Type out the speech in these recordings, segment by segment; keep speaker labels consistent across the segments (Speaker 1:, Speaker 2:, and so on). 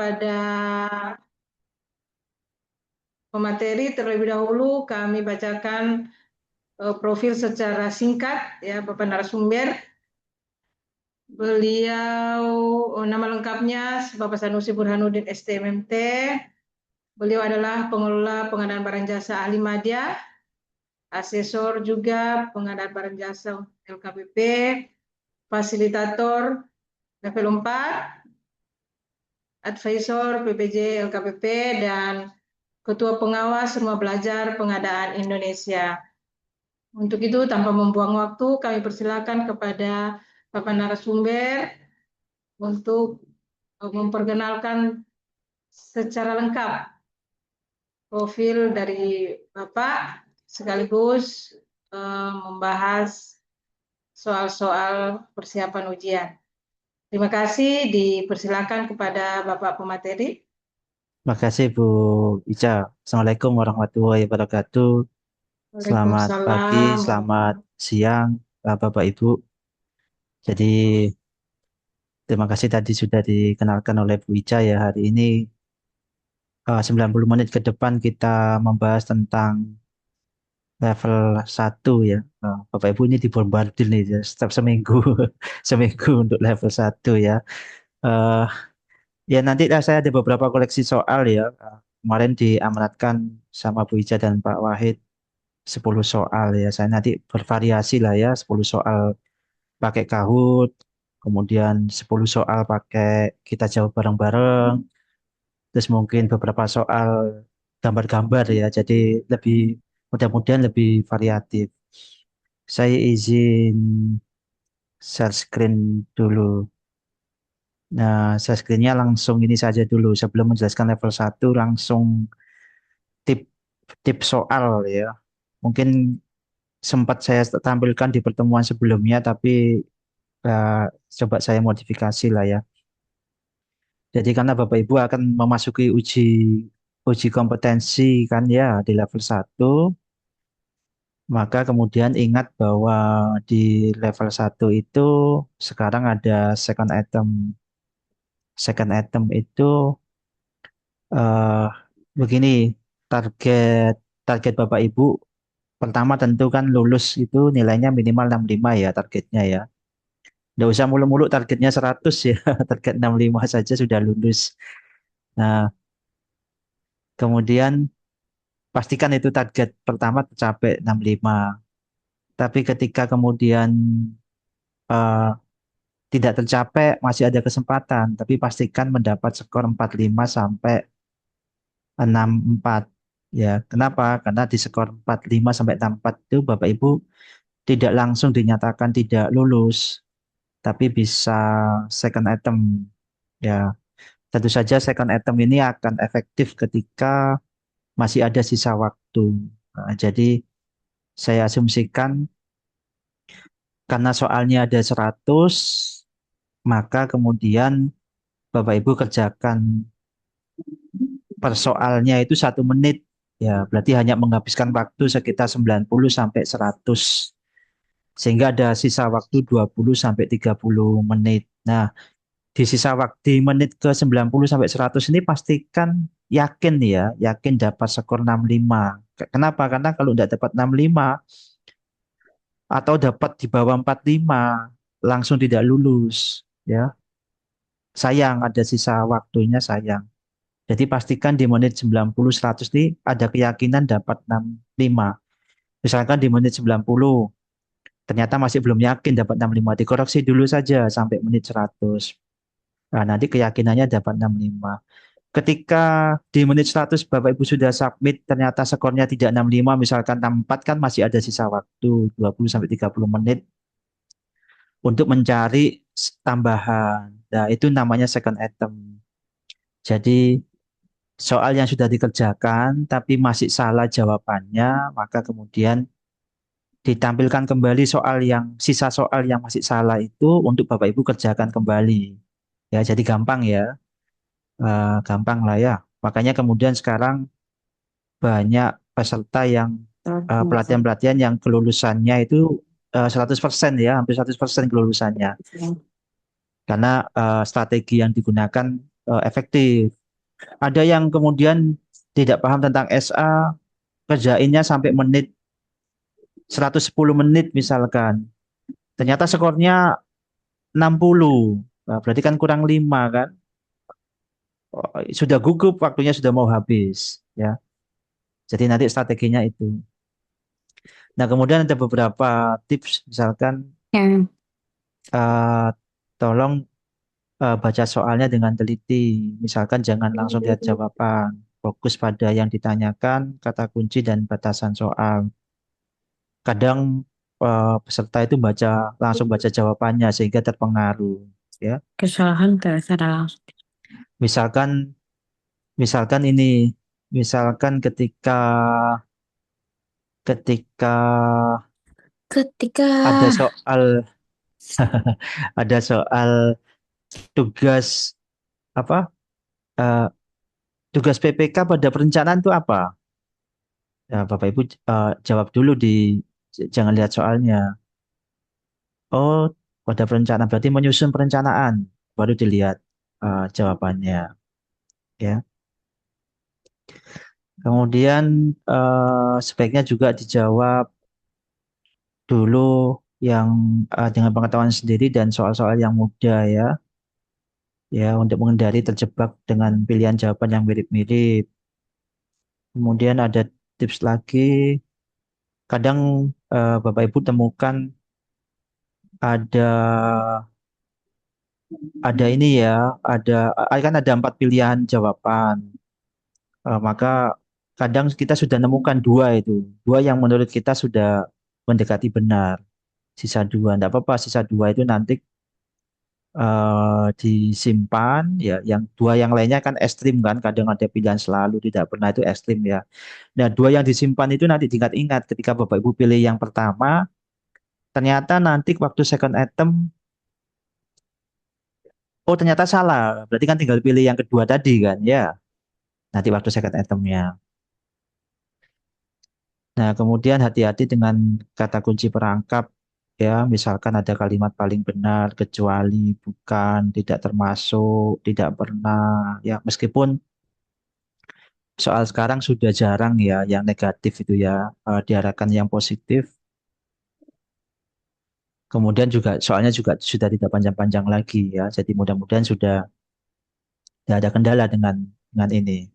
Speaker 1: kepada pemateri. Terlebih dahulu kami bacakan profil secara singkat ya Bapak narasumber. Beliau nama lengkapnya Bapak Sanusi Burhanuddin STMMT. Beliau adalah pengelola pengadaan barang jasa ahli madya, asesor juga pengadaan barang jasa LKPP, fasilitator level 4, advisor PPJ LKPP, dan Ketua Pengawas Rumah Belajar Pengadaan Indonesia. Untuk itu, tanpa membuang waktu, kami persilakan kepada Bapak narasumber untuk memperkenalkan secara lengkap profil dari Bapak, sekaligus membahas soal-soal persiapan ujian. Terima kasih, dipersilakan kepada Bapak pemateri.
Speaker 2: Terima kasih Bu Ica. Assalamualaikum warahmatullahi wabarakatuh. Selamat pagi,
Speaker 1: Waalaikumsalam
Speaker 2: selamat siang, Bapak Ibu. Jadi terima kasih tadi sudah dikenalkan oleh Bu Ica ya. Hari ini 90 menit ke depan kita membahas tentang level 1 ya. Bapak Ibu ini dibombardir nih ya, setiap seminggu seminggu untuk level 1 ya. Eh, Ya nanti saya ada beberapa koleksi soal ya. Kemarin diamanatkan sama Bu Ica dan Pak Wahid 10 soal ya. Saya nanti bervariasi lah ya, 10 soal pakai Kahoot, kemudian 10 soal pakai kita jawab bareng-bareng, terus mungkin beberapa soal gambar-gambar ya. Jadi lebih mudah-mudahan lebih variatif. Saya izin share screen dulu. Nah, share screen-nya langsung ini saja dulu. Sebelum menjelaskan level 1 langsung tip tip soal ya. Mungkin sempat saya tampilkan di pertemuan sebelumnya, tapi eh, coba saya modifikasi lah ya. Jadi karena Bapak Ibu akan memasuki uji uji kompetensi kan ya di level 1, maka kemudian ingat bahwa di level 1 itu sekarang ada second item. Second item itu eh begini, target target Bapak Ibu pertama tentu kan lulus itu nilainya minimal 65 ya targetnya ya. Nggak usah mulu-mulu targetnya 100 ya, target 65 saja sudah lulus. Nah, kemudian pastikan itu target pertama tercapai 65. Tapi ketika kemudian eh, tidak tercapai, masih ada kesempatan. Tapi pastikan mendapat skor 45 sampai 64. Ya, kenapa? Karena di skor 45 sampai 64 itu Bapak Ibu tidak langsung dinyatakan tidak lulus, tapi bisa second item. Ya, tentu saja second item ini akan efektif ketika masih ada sisa waktu. Nah, jadi saya asumsikan karena soalnya ada 100, maka kemudian Bapak Ibu kerjakan per soalnya itu 1 menit. Ya, berarti hanya menghabiskan waktu sekitar 90 sampai 100. Sehingga ada sisa waktu 20 sampai 30 menit. Nah, di sisa waktu di menit ke 90 sampai 100 ini pastikan yakin ya, yakin dapat skor 65. Kenapa? Karena kalau tidak dapat 65 atau dapat di bawah 45 langsung tidak lulus ya. Sayang ada sisa waktunya sayang. Jadi pastikan di menit 90 100 ini ada keyakinan dapat 65. Misalkan di menit 90 ternyata masih belum yakin dapat 65, dikoreksi dulu saja sampai menit 100. Nah, nanti keyakinannya dapat 65. Ketika di menit 100 Bapak Ibu sudah submit ternyata skornya tidak 65 misalkan 64 kan masih ada sisa waktu 20 sampai 30 menit untuk mencari tambahan. Nah, itu namanya second item. Jadi soal yang sudah dikerjakan tapi masih salah jawabannya, maka kemudian ditampilkan kembali soal yang sisa soal yang masih salah itu untuk Bapak Ibu kerjakan kembali. Ya, jadi gampang ya. Gampang lah ya. Makanya kemudian sekarang banyak peserta yang pelatihan-pelatihan yang kelulusannya itu 100% ya, hampir 100% kelulusannya. Karena strategi yang digunakan efektif. Ada yang kemudian tidak paham tentang SA, kerjainnya sampai 110 menit misalkan. Ternyata skornya 60. Nah, berarti kan kurang 5 kan. Sudah gugup, waktunya sudah mau habis. Ya, jadi nanti strateginya itu. Nah, kemudian ada beberapa tips, misalkan
Speaker 3: Ya,
Speaker 2: eh, tolong baca soalnya dengan teliti. Misalkan jangan langsung lihat jawaban. Fokus pada yang ditanyakan, kata kunci, dan batasan soal. Kadang peserta itu langsung baca jawabannya sehingga terpengaruh. Ya,
Speaker 3: kesalahan secara langsung.
Speaker 2: misalkan, misalkan ini, misalkan ketika ketika
Speaker 3: Ketika
Speaker 2: ada soal ada soal tugas apa eh, tugas PPK pada perencanaan itu apa? Ya, Bapak Ibu jawab dulu jangan lihat soalnya. Oh, pada perencanaan berarti menyusun perencanaan baru dilihat jawabannya. Ya, kemudian sebaiknya juga dijawab dulu yang dengan pengetahuan sendiri dan soal-soal yang mudah ya. Ya, untuk menghindari terjebak dengan pilihan jawaban yang mirip-mirip. Kemudian ada tips lagi, kadang Bapak Ibu temukan ada ini ya, kan ada 4 pilihan jawaban. Maka kadang kita sudah nemukan dua yang menurut kita sudah mendekati benar. Sisa dua, enggak apa-apa. Sisa dua itu nanti disimpan ya. Yang dua yang lainnya kan ekstrim kan, kadang ada pilihan selalu tidak pernah itu ekstrim ya. Nah, dua yang disimpan itu nanti diingat-ingat ketika Bapak Ibu pilih yang pertama, ternyata nanti waktu second item, oh ternyata salah. Berarti kan tinggal pilih yang kedua tadi kan, ya. Nanti waktu second itemnya. Nah, kemudian hati-hati dengan kata kunci perangkap, ya. Misalkan ada kalimat paling benar, kecuali, bukan, tidak termasuk, tidak pernah, ya. Meskipun soal sekarang sudah jarang ya yang negatif itu ya, diarahkan yang positif. Kemudian juga soalnya juga sudah tidak panjang-panjang lagi ya. Jadi mudah-mudahan sudah tidak ada kendala dengan ini.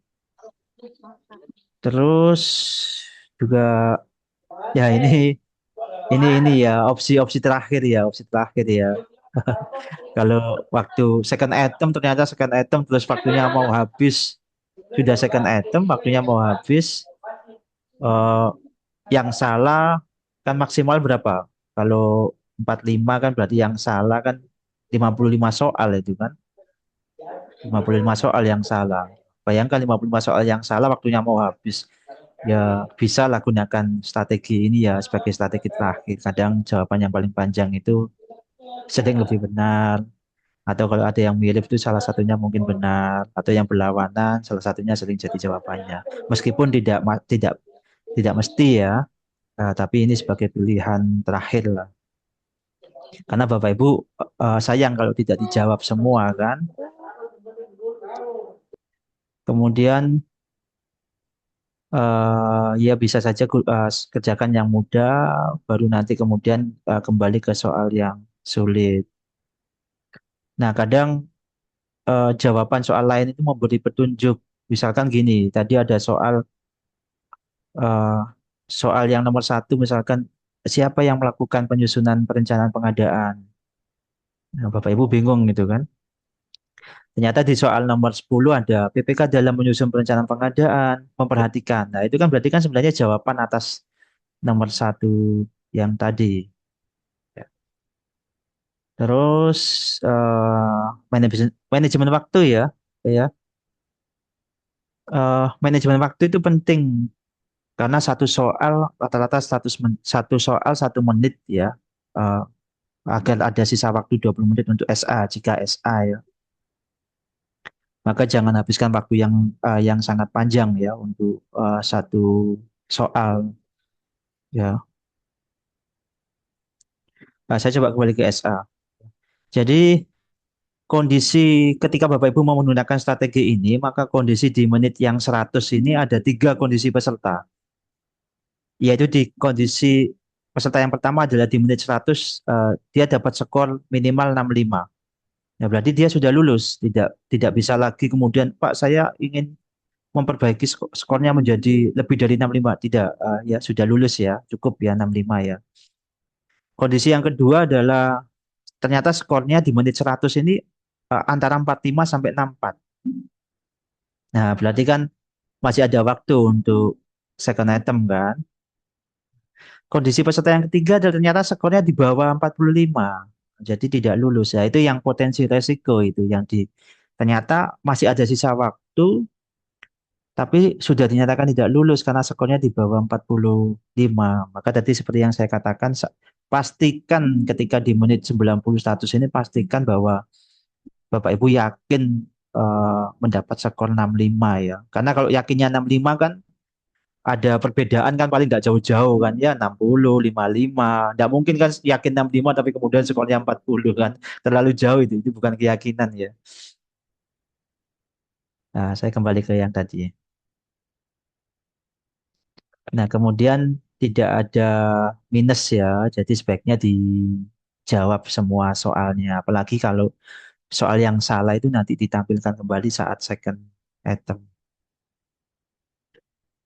Speaker 2: Terus juga ya ini ya opsi-opsi terakhir ya, opsi terakhir ya. Kalau waktu second item ternyata second item terus waktunya mau habis, sudah second item waktunya mau habis, eh, yang salah kan maksimal berapa? Kalau 45 kan berarti yang salah kan 55 soal itu kan. 55 soal yang salah. Bayangkan 55 soal yang salah waktunya mau habis. Ya bisa lah gunakan strategi ini ya sebagai strategi terakhir. Kadang jawaban yang paling panjang itu sering lebih benar. Atau kalau ada yang mirip itu salah satunya mungkin benar. Atau yang berlawanan salah satunya sering jadi jawabannya. Meskipun tidak mesti ya. Tapi ini sebagai pilihan terakhir lah. Karena Bapak Ibu sayang kalau tidak dijawab semua kan. Kemudian ya bisa saja kerjakan yang mudah, baru nanti kemudian kembali ke soal yang sulit. Nah, kadang jawaban soal lain itu memberi petunjuk. Misalkan gini, tadi ada eh, soal yang nomor satu, misalkan siapa yang melakukan penyusunan perencanaan pengadaan. Nah, Bapak Ibu bingung gitu kan. Ternyata di soal nomor 10 ada PPK dalam menyusun perencanaan pengadaan, memperhatikan. Nah, itu kan berarti kan sebenarnya jawaban atas nomor satu yang tadi. Ya. Terus manajemen waktu ya, ya. Manajemen waktu itu penting karena satu soal rata-rata satu soal 1 menit ya. Eh, Agar ada sisa waktu 20 menit untuk SA jika SA ya. Maka jangan habiskan waktu yang sangat panjang ya untuk satu soal ya. Saya coba kembali ke SA. Jadi kondisi ketika Bapak Ibu mau menggunakan strategi ini, maka kondisi di menit yang 100 ini ada 3 kondisi peserta. Yaitu di kondisi peserta yang pertama adalah di menit 100, dia dapat skor minimal 65. Ya berarti dia sudah lulus, tidak bisa lagi kemudian Pak saya ingin memperbaiki skornya menjadi lebih dari 65. Tidak, ya sudah lulus ya, cukup ya 65 ya. Kondisi yang kedua adalah ternyata skornya di menit 100 ini antara 45 sampai 64. Nah, berarti kan masih ada waktu untuk second item kan. Kondisi peserta yang ketiga adalah ternyata skornya di bawah 45. Jadi tidak lulus ya. Itu yang potensi resiko itu yang ternyata masih ada sisa waktu tapi sudah dinyatakan tidak lulus karena skornya di bawah 45. Maka tadi seperti yang saya katakan pastikan ketika di menit 90 status ini pastikan bahwa Bapak Ibu yakin mendapat skor 65 ya. Karena kalau yakinnya 65 kan ada perbedaan kan paling nggak jauh-jauh kan ya 60, 55. Nggak mungkin kan yakin 65 tapi kemudian skornya 40 kan. Terlalu jauh itu bukan keyakinan ya. Nah, saya kembali ke yang tadi. Nah, kemudian tidak ada minus ya. Jadi sebaiknya dijawab semua soalnya. Apalagi kalau soal yang salah itu nanti ditampilkan kembali saat second item.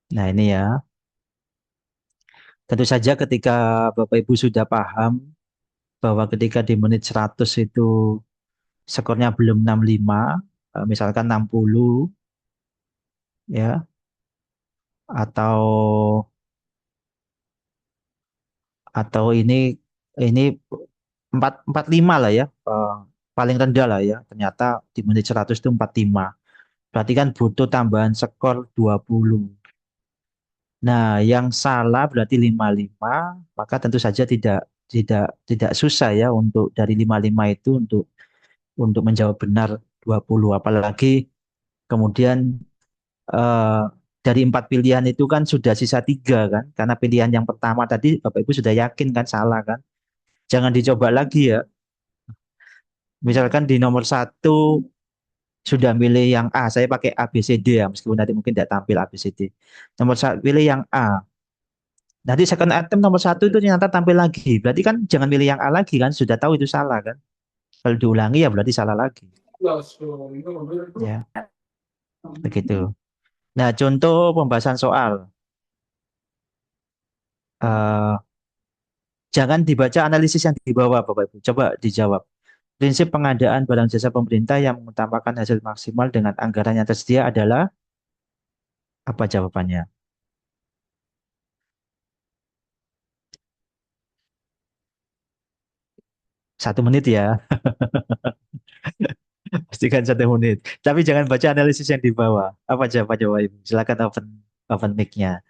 Speaker 2: Nah, ini ya. Tentu saja ketika Bapak Ibu sudah paham bahwa ketika di menit 100 itu skornya belum 65, misalkan 60 ya, atau ini 45 lah ya, paling rendah lah ya. Ternyata di menit 100 itu 45. Berarti kan butuh tambahan skor 20. Nah, yang salah berarti 55, maka tentu saja tidak susah ya untuk dari 55 itu untuk menjawab benar 20. Apalagi kemudian eh, dari 4 pilihan itu kan sudah sisa 3 kan, karena pilihan yang pertama tadi Bapak Ibu sudah yakin kan salah kan. Jangan dicoba lagi ya. Misalkan di nomor 1 sudah milih yang A, saya pakai A, B, C, D ya, meskipun nanti mungkin tidak tampil A, B, C, D. Nomor 1 pilih yang A. Nanti second item nomor 1 itu ternyata tampil lagi. Berarti kan jangan milih yang A lagi kan, sudah tahu itu salah kan. Kalau diulangi ya berarti salah lagi. Ya, begitu. Nah, contoh pembahasan soal. Eh, jangan dibaca analisis yang di bawah, Bapak Ibu. Coba dijawab. Prinsip pengadaan barang jasa pemerintah yang mengutamakan hasil maksimal dengan anggaran yang tersedia adalah apa jawabannya? 1 menit ya, pastikan 1 menit. Tapi jangan baca analisis yang di bawah. Apa jawabannya, Bapak Ibu? Silakan open mic-nya.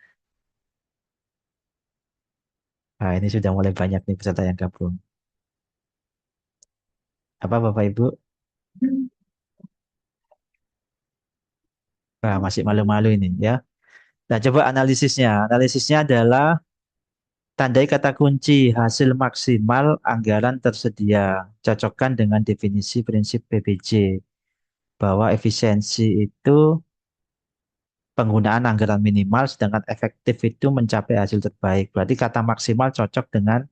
Speaker 2: Nah, ini sudah mulai banyak nih peserta yang gabung. Apa Bapak Ibu? Nah, masih malu-malu ini ya. Nah, coba analisisnya. Analisisnya adalah tandai kata kunci hasil maksimal anggaran tersedia. Cocokkan dengan definisi prinsip PBJ bahwa efisiensi itu penggunaan anggaran minimal sedangkan efektif itu mencapai hasil terbaik. Berarti kata maksimal cocok dengan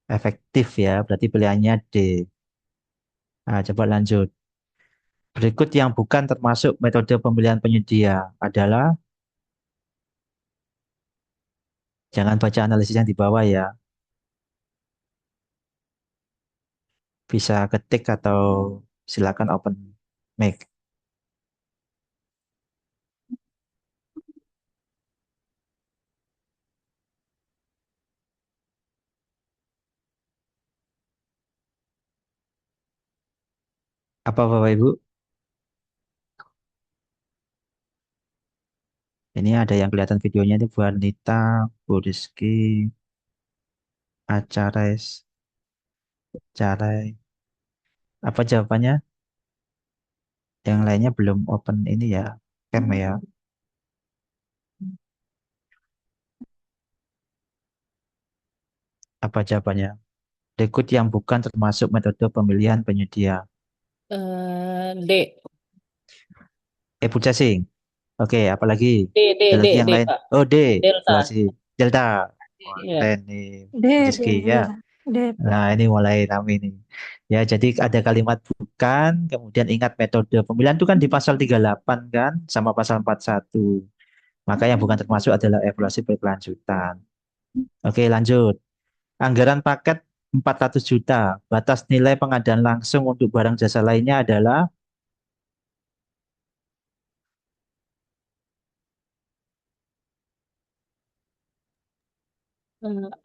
Speaker 2: efektif ya. Berarti pilihannya D. Nah, coba lanjut. Berikut yang bukan termasuk metode pemilihan penyedia adalah jangan baca analisis yang di bawah ya. Bisa ketik atau silakan open mic. Apa Bapak Ibu? Ini ada yang kelihatan videonya itu Bu Anita, Bu Rizky, Acares, Carai. Apa jawabannya? Yang lainnya belum open ini ya, cam ya. Apa jawabannya? Berikut yang bukan termasuk metode pemilihan penyedia.
Speaker 3: D.
Speaker 2: Processing. Oke, apalagi? Ada
Speaker 3: D,
Speaker 2: lagi yang
Speaker 3: D,
Speaker 2: lain?
Speaker 3: Pak.
Speaker 2: Oh, D,
Speaker 3: Delta.
Speaker 2: evaluasi Delta. Wah,
Speaker 3: Iya.
Speaker 2: keren nih,
Speaker 1: D, D,
Speaker 2: Rizky
Speaker 1: ya.
Speaker 2: ya.
Speaker 1: D, Pak.
Speaker 2: Nah, ini mulai rame nih. Ya, jadi ada kalimat bukan, kemudian ingat metode pemilihan itu kan di pasal 38 kan, sama pasal 41. Maka yang bukan termasuk adalah evaluasi berkelanjutan. Oke, lanjut. Anggaran paket 400 juta. Batas nilai pengadaan langsung untuk barang jasa lainnya adalah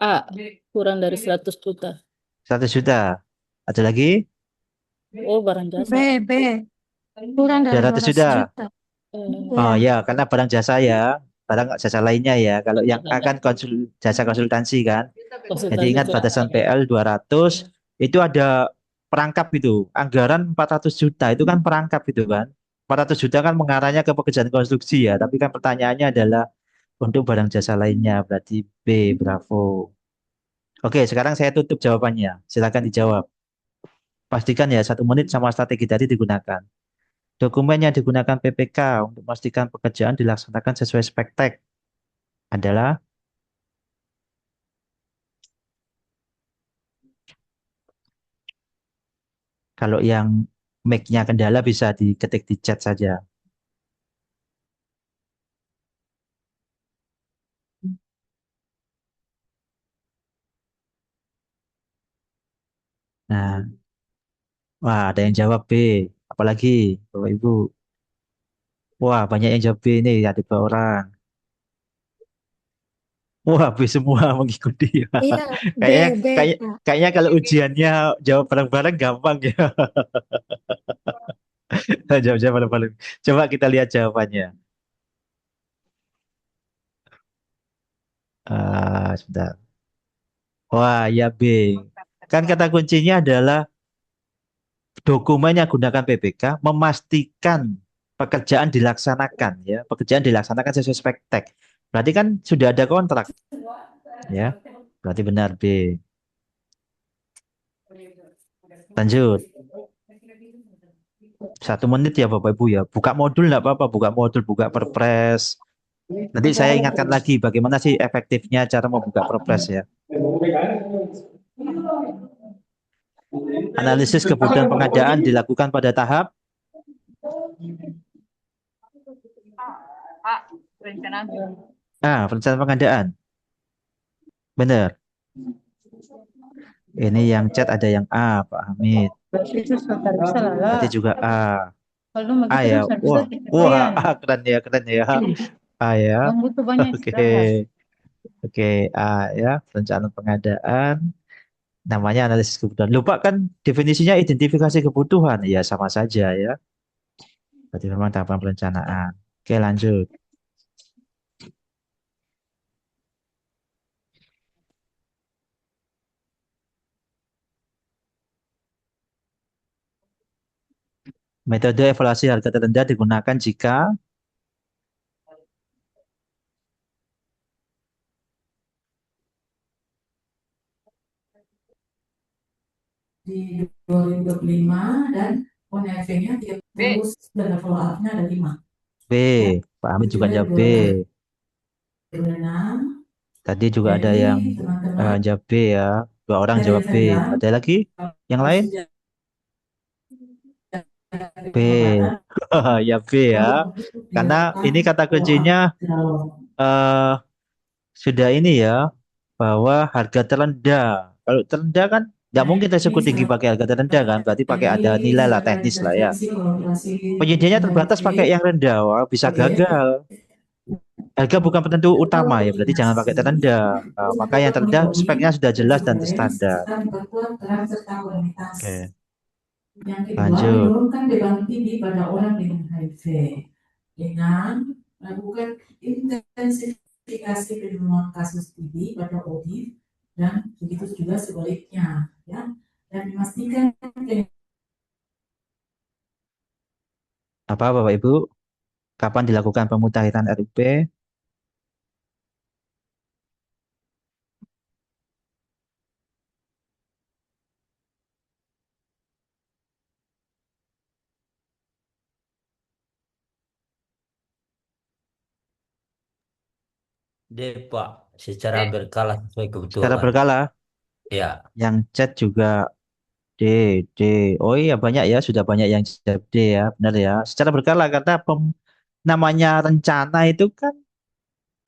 Speaker 3: A. Kurang dari 100 juta.
Speaker 2: 100 juta. Ada lagi?
Speaker 3: Oh, barang
Speaker 1: B,
Speaker 3: jasa.
Speaker 1: B. Kurang dari
Speaker 2: 200
Speaker 1: 200
Speaker 2: juta.
Speaker 1: juta.
Speaker 3: Eh,
Speaker 1: Ya.
Speaker 2: Oh ya, karena barang jasa ya. Barang jasa lainnya ya. Kalau yang
Speaker 3: ada, ada.
Speaker 2: akan jasa konsultansi kan. Jadi
Speaker 3: Konsultansi
Speaker 2: ingat
Speaker 3: kurang
Speaker 2: batasan
Speaker 3: ada.
Speaker 2: PL 200 itu ada perangkap itu. Anggaran 400 juta itu kan perangkap itu kan. 400 juta kan mengarahnya ke pekerjaan konstruksi ya. Tapi kan pertanyaannya adalah untuk barang jasa lainnya. Berarti B, bravo. Oke, sekarang saya tutup jawabannya. Silakan dijawab. Pastikan ya 1 menit sama strategi tadi digunakan. Dokumen yang digunakan PPK untuk memastikan pekerjaan dilaksanakan sesuai spektek adalah kalau yang make-nya kendala bisa diketik di chat saja. Nah, wah ada yang jawab B. Apalagi Bapak Ibu. Wah banyak yang jawab B ini ada 2 orang. Wah B semua mengikuti.
Speaker 1: Iya, B,
Speaker 2: Kayaknya
Speaker 1: B,
Speaker 2: kayak
Speaker 1: Pak.
Speaker 2: kayaknya kalau ujiannya jawab bareng-bareng gampang ya. Jawab-jawab bareng-bareng. Coba kita lihat jawabannya. Sebentar. Wah, ya B. Kan kata kuncinya adalah dokumen yang gunakan PPK memastikan pekerjaan dilaksanakan ya. Pekerjaan dilaksanakan sesuai spektek. Berarti kan sudah ada kontrak ya. Berarti benar B. Lanjut. 1 menit ya Bapak Ibu ya. Buka modul nggak apa-apa. Buka modul, buka perpres. Nanti saya ingatkan lagi bagaimana sih efektifnya cara membuka perpres ya. Analisis kebutuhan pengadaan dilakukan pada tahap
Speaker 4: Pak, perencanaan.
Speaker 2: perencanaan pengadaan. Benar. Ini yang chat ada yang A, Pak Hamid.
Speaker 1: Berarti itu sudah bisa lah.
Speaker 2: Berarti juga A.
Speaker 1: Kalau
Speaker 2: A
Speaker 1: begitu
Speaker 2: ya.
Speaker 1: sudah bisa
Speaker 2: Wah, wah,
Speaker 1: kecapean.
Speaker 2: A keren ya, keren ya. A ya.
Speaker 1: Yang butuh banyak
Speaker 2: Oke.
Speaker 1: istirahat.
Speaker 2: Oke, A ya, perencanaan pengadaan. Namanya analisis kebutuhan. Lupa kan definisinya identifikasi kebutuhan. Ya, sama saja ya. Berarti memang tahapan perencanaan. Oke, lanjut. Metode evaluasi harga terendah digunakan jika
Speaker 5: di 2025 dan ONFV-nya dia terus dan follow up-nya ada 5.
Speaker 2: B. Pak Hamid juga jawab B.
Speaker 5: 2026.
Speaker 2: Tadi juga ada
Speaker 5: Jadi
Speaker 2: yang
Speaker 5: teman-teman
Speaker 2: jawab B ya. 2 orang
Speaker 5: dari
Speaker 2: jawab B.
Speaker 5: saya
Speaker 2: Ada lagi? Yang lain? B.
Speaker 5: pengobatan
Speaker 2: Ya B ya.
Speaker 5: untuk
Speaker 2: Karena
Speaker 5: dilakukan
Speaker 2: ini kata
Speaker 5: follow up
Speaker 2: kuncinya
Speaker 5: dialog.
Speaker 2: eh sudah ini ya, bahwa harga terendah. Kalau terendah kan nggak
Speaker 5: Nah,
Speaker 2: mungkin
Speaker 5: ini
Speaker 2: tersebut tinggi pakai harga terendah kan,
Speaker 5: setelah
Speaker 2: berarti pakai ada
Speaker 5: lagi
Speaker 2: nilai lah
Speaker 5: silakan
Speaker 2: teknis lah ya.
Speaker 5: intervensi kolaborasi
Speaker 2: Penyediaannya
Speaker 5: dengan
Speaker 2: terbatas pakai yang rendah, wah, bisa
Speaker 5: Oke.
Speaker 2: gagal. Harga bukan penentu utama ya, berarti jangan pakai terendah. Maka yang terendah speknya sudah jelas dan standar.
Speaker 5: serta diperkuat peran serta komunitas.
Speaker 2: Oke,
Speaker 5: Yang kedua,
Speaker 2: lanjut.
Speaker 5: menurunkan beban tinggi pada orang dengan HIV dengan melakukan intensifikasi penemuan kasus TB pada audit dan begitu juga sebaliknya, ya, dan memastikan
Speaker 2: Apa Bapak Ibu? Kapan dilakukan pemutakhiran RUP?
Speaker 4: D, Pak. Secara berkala sesuai
Speaker 2: Secara
Speaker 4: kebutuhan.
Speaker 2: berkala,
Speaker 4: Ya,
Speaker 2: yang chat juga D, D. Oh iya banyak ya, sudah banyak yang jawab D ya, benar ya. Secara berkala karena namanya rencana itu kan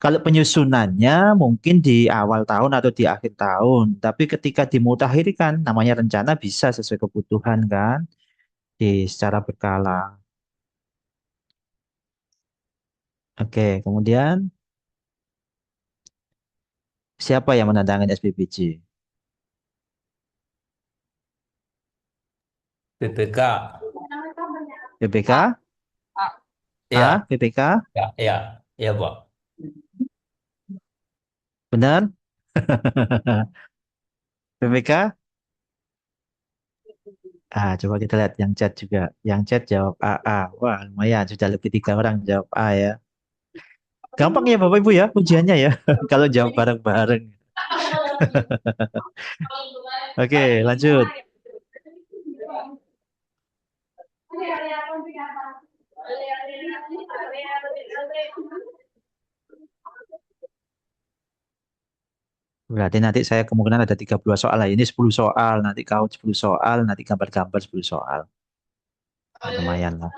Speaker 2: kalau penyusunannya mungkin di awal tahun atau di akhir tahun, tapi ketika dimutakhirkan namanya rencana bisa sesuai kebutuhan kan, di secara berkala. Oke, kemudian siapa yang menandatangani SPPJ?
Speaker 4: PPK.
Speaker 2: BPK? A,
Speaker 4: Ya,
Speaker 2: BPK?
Speaker 4: ya, ya, ya, Pak.
Speaker 2: Benar? BPK? Coba kita lihat yang chat juga. Yang chat jawab AA. Wah, lumayan. Sudah lebih 3 orang jawab A ya. Gampang ya Bapak Ibu ya ujiannya ya. Kalau jawab bareng-bareng. Oke, lanjut. Berarti nanti saya kemungkinan ada 32 soal lah. Ini 10 soal. Nanti kau 10 soal. Nanti gambar-gambar 10 soal. Lumayan lah.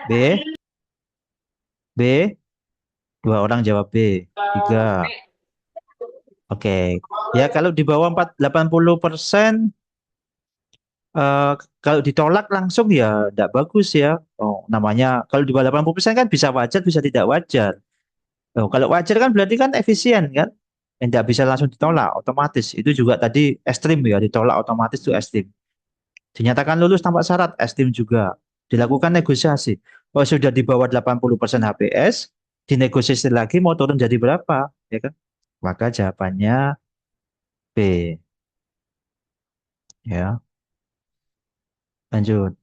Speaker 2: B. B. 2 orang jawab B. 3. Oke. Ya kalau di bawah 80%. Eh, kalau ditolak langsung ya tidak bagus ya. Oh, namanya kalau di bawah 80% kan bisa wajar, bisa tidak wajar. Oh, kalau wajar kan berarti kan efisien kan? Tidak bisa langsung ditolak otomatis. Itu juga tadi ekstrim ya, ditolak otomatis itu ekstrim. Dinyatakan lulus tanpa syarat, ekstrim juga. Dilakukan negosiasi. Oh, sudah di bawah 80% HPS, dinegosiasi lagi mau turun jadi berapa, ya kan? Maka jawabannya B. Ya, lanjut.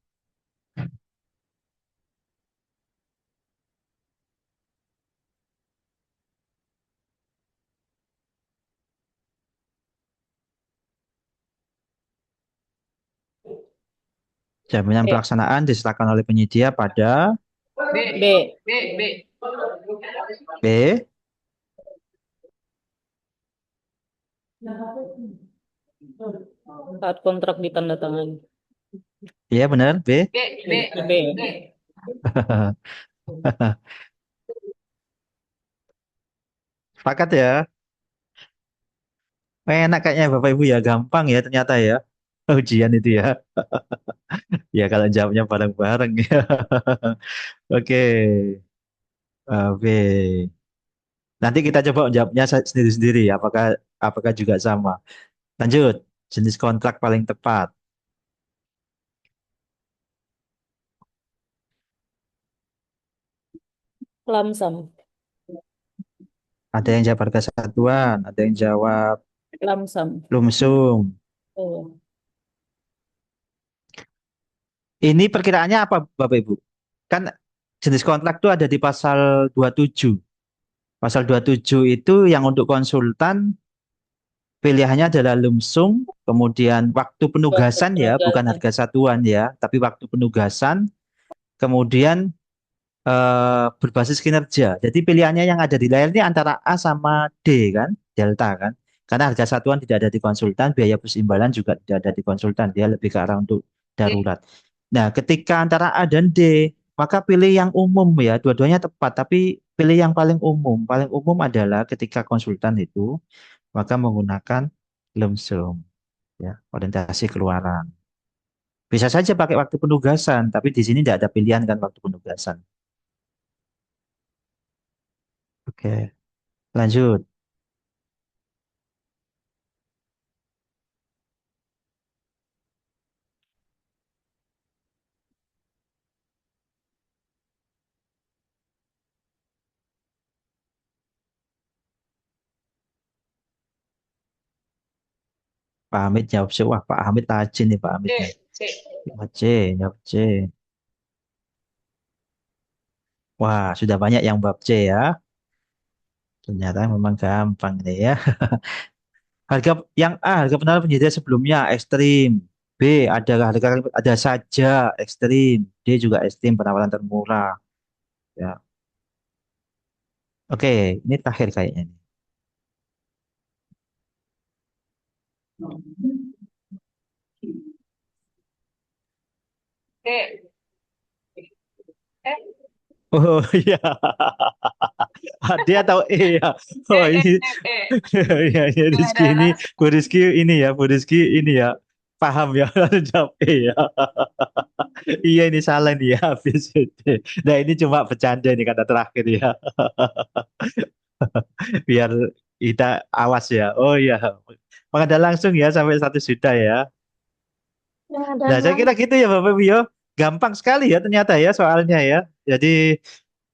Speaker 2: Jaminan
Speaker 3: B.
Speaker 2: pelaksanaan diserahkan oleh penyedia pada
Speaker 3: B.
Speaker 2: B.
Speaker 3: Saat kontrak ditandatangani.
Speaker 2: Iya benar, B.
Speaker 3: B.
Speaker 2: Sepakat ya. Enak kayaknya Bapak Ibu ya, gampang ya ternyata ya. Ujian itu ya. Ya kalau jawabnya bareng-bareng ya. Oke, B. Nanti kita coba jawabnya sendiri-sendiri. Apakah apakah juga sama? Lanjut. Jenis kontrak paling tepat.
Speaker 3: Lamsam.
Speaker 2: Ada yang jawab harga satuan, ada yang jawab
Speaker 3: Lamsam.
Speaker 2: lumsum.
Speaker 3: Oh.
Speaker 2: Ini perkiraannya apa Bapak Ibu? Kan jenis kontrak itu ada di pasal 27. Pasal 27 itu yang untuk konsultan pilihannya adalah lumsum, kemudian waktu
Speaker 3: Waktu
Speaker 2: penugasan ya, bukan
Speaker 3: penugasan.
Speaker 2: harga satuan ya, tapi waktu penugasan, kemudian berbasis kinerja. Jadi pilihannya yang ada di layar ini antara A sama D kan, delta kan. Karena harga satuan tidak ada di konsultan, biaya persimbalan juga tidak ada di konsultan, dia lebih ke arah untuk darurat. Nah, ketika antara A dan D, maka pilih yang umum ya, dua-duanya tepat, tapi pilih yang paling umum. Paling umum adalah ketika konsultan itu, maka menggunakan lump sum, ya, orientasi keluaran. Bisa saja pakai waktu penugasan, tapi di sini tidak ada pilihan kan waktu penugasan. Oke, lanjut. Pak Hamid jawab C. Wah, Pak Hamid rajin nih Pak Hamid nih. Jawab C, jawab C. Wah, sudah banyak yang bab C ya. Ternyata memang gampang nih ya. Harga yang A, harga penawaran penyedia sebelumnya ekstrim. B, ada saja ekstrim. D juga ekstrim penawaran termurah. Ya. Oke, ini terakhir kayaknya nih. Oh iya, D atau E ya? Oh ini, ya, ya Rizky ini, Bu Rizky ini ya, Bu Rizky ini ya, paham ya, jawab E ya. Iya ini salah nih ya, habis itu. Nah ini cuma bercanda nih kata terakhir ya, biar kita awas ya. Oh iya, mengadal langsung ya sampai 1 juta ya. Nah, saya kira gitu ya Bapak Bio. Gampang sekali ya ternyata ya soalnya ya. Jadi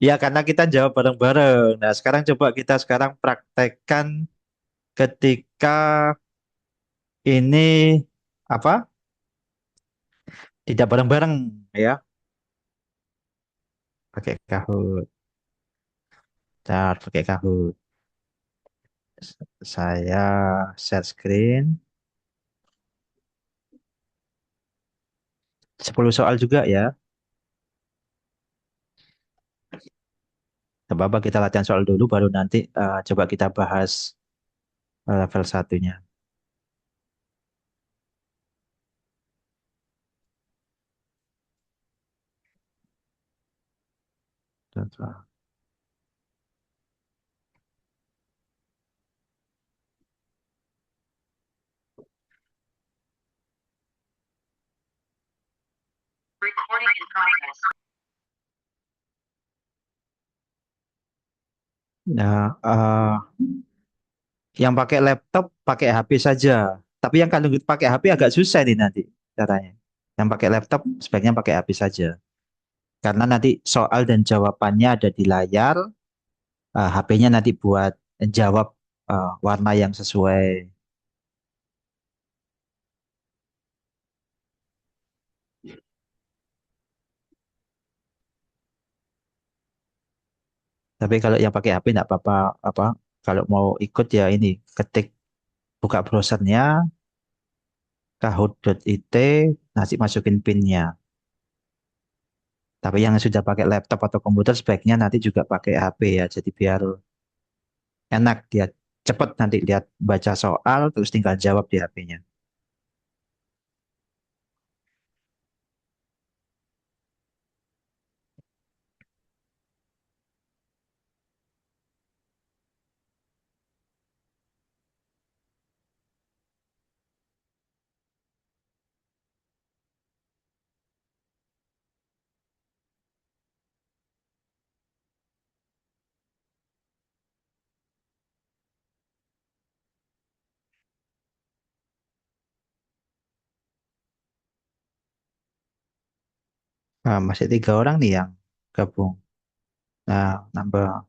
Speaker 2: ya karena kita jawab bareng-bareng. Nah, sekarang coba kita sekarang praktekkan ketika ini apa? Tidak bareng-bareng ya. Pakai Kahoot. Bentar, pakai Kahoot. Saya share screen. 10 soal juga ya. Tidak apa-apa kita latihan soal dulu baru nanti coba kita bahas level satunya. Nah, yang pakai laptop pakai HP saja. Tapi yang kalau pakai HP agak susah nih nanti caranya. Yang pakai laptop sebaiknya pakai HP saja. Karena nanti soal dan jawabannya ada di layar, HP-nya nanti buat jawab warna yang sesuai. Tapi kalau yang pakai HP nggak apa-apa, apa kalau mau ikut ya ini ketik buka browsernya kahoot.it, nanti masukin PIN-nya. Tapi yang sudah pakai laptop atau komputer sebaiknya nanti juga pakai HP ya. Jadi biar enak dia cepet nanti lihat baca soal terus tinggal jawab di HP-nya. Nah, masih 3 orang nih yang gabung. Nah, nambah.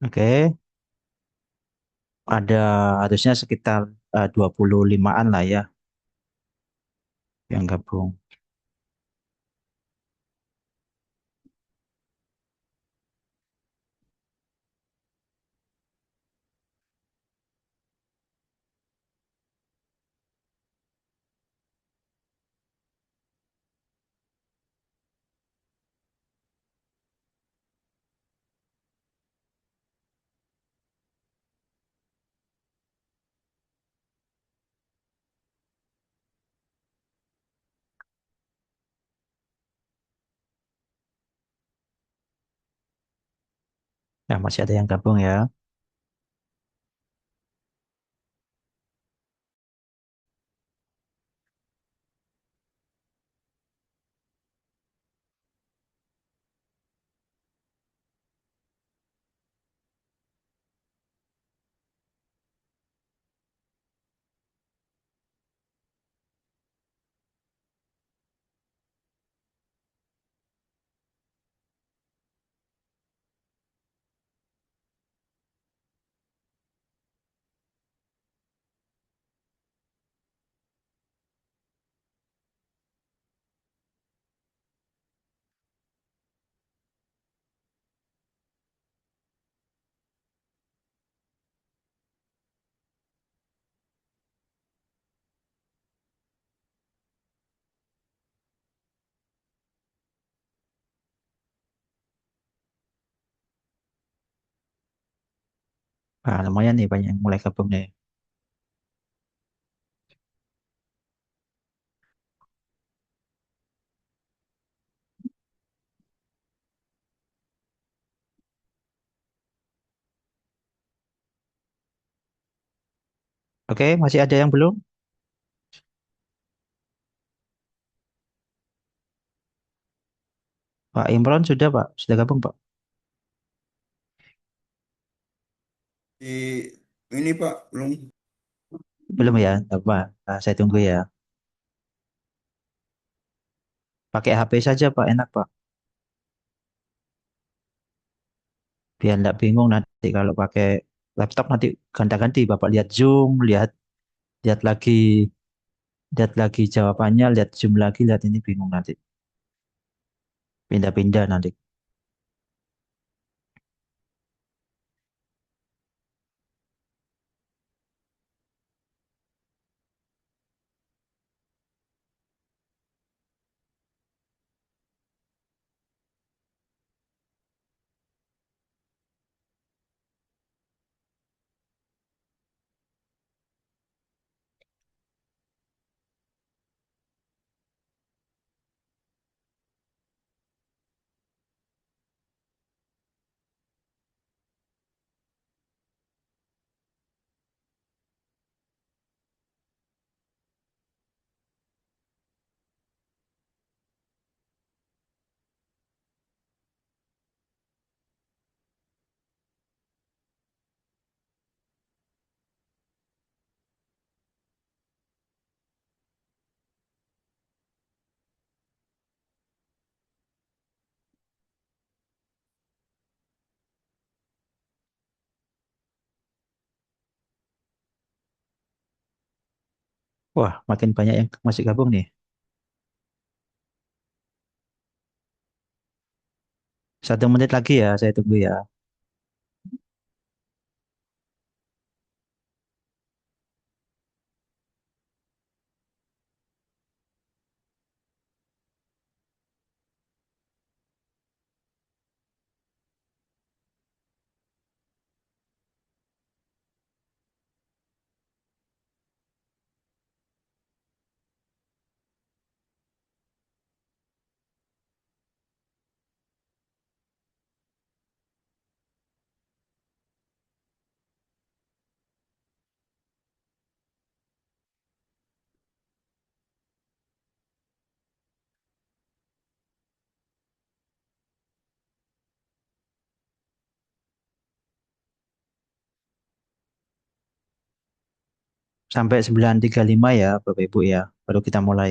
Speaker 2: Oke, ada harusnya sekitar 25-an lah ya yang gabung. Ya, masih ada yang gabung ya. Lumayan nih banyak yang mulai gabung nih. Oke, masih ada yang belum? Pak Imron sudah, Pak. Sudah gabung, Pak.
Speaker 6: Di ini Pak, belum.
Speaker 2: Belum ya? Nggak apa. Saya tunggu ya. Pakai HP saja, Pak. Enak, Pak. Biar nggak bingung nanti kalau pakai laptop nanti ganti-ganti. Bapak lihat Zoom, lihat lihat lagi, lihat lagi jawabannya, lihat Zoom lagi, lihat ini bingung nanti. Pindah-pindah nanti. Wah, makin banyak yang masih gabung nih. 1 menit lagi ya, saya tunggu ya. Sampai 9.35 ya, Bapak Ibu ya. Baru kita mulai.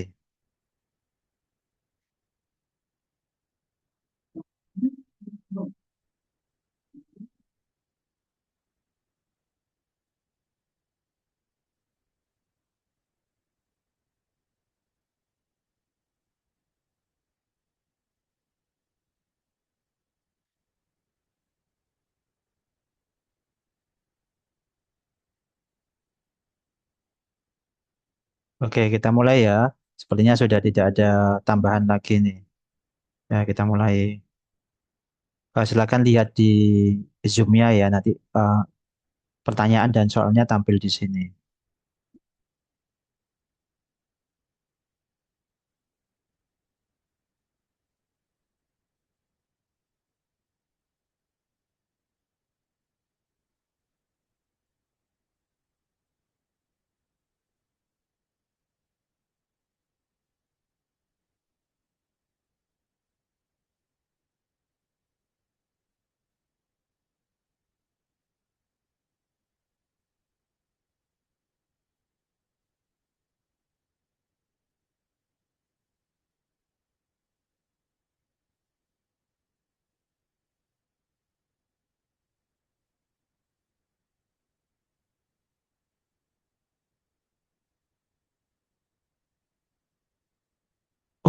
Speaker 2: Oke, kita mulai ya. Sepertinya sudah tidak ada tambahan lagi nih. Ya, kita mulai. Silakan lihat di Zoom-nya ya. Nanti pertanyaan dan soalnya tampil di sini.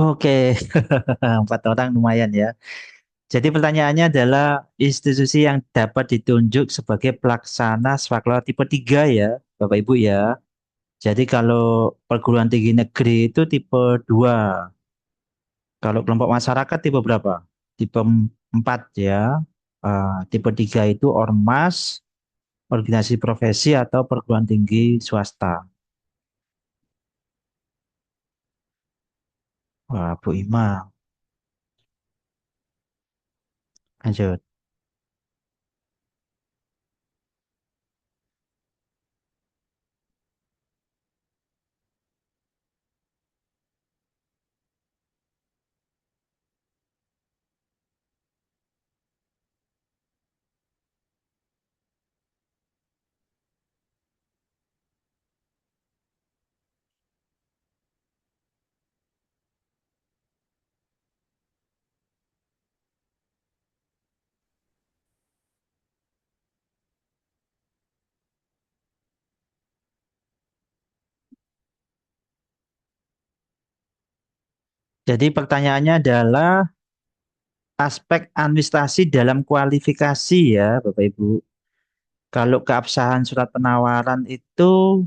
Speaker 2: Oke, 4 orang lumayan ya. Jadi pertanyaannya adalah institusi yang dapat ditunjuk sebagai pelaksana swaklola tipe 3 ya, Bapak Ibu ya. Jadi kalau perguruan tinggi negeri itu tipe 2. Kalau kelompok masyarakat tipe berapa? Tipe 4 ya. Tipe 3 itu ormas, organisasi profesi atau perguruan tinggi swasta. Wah, Bu Ima, lanjut. Jadi pertanyaannya adalah aspek administrasi dalam kualifikasi ya, Bapak Ibu. Kalau keabsahan surat penawaran itu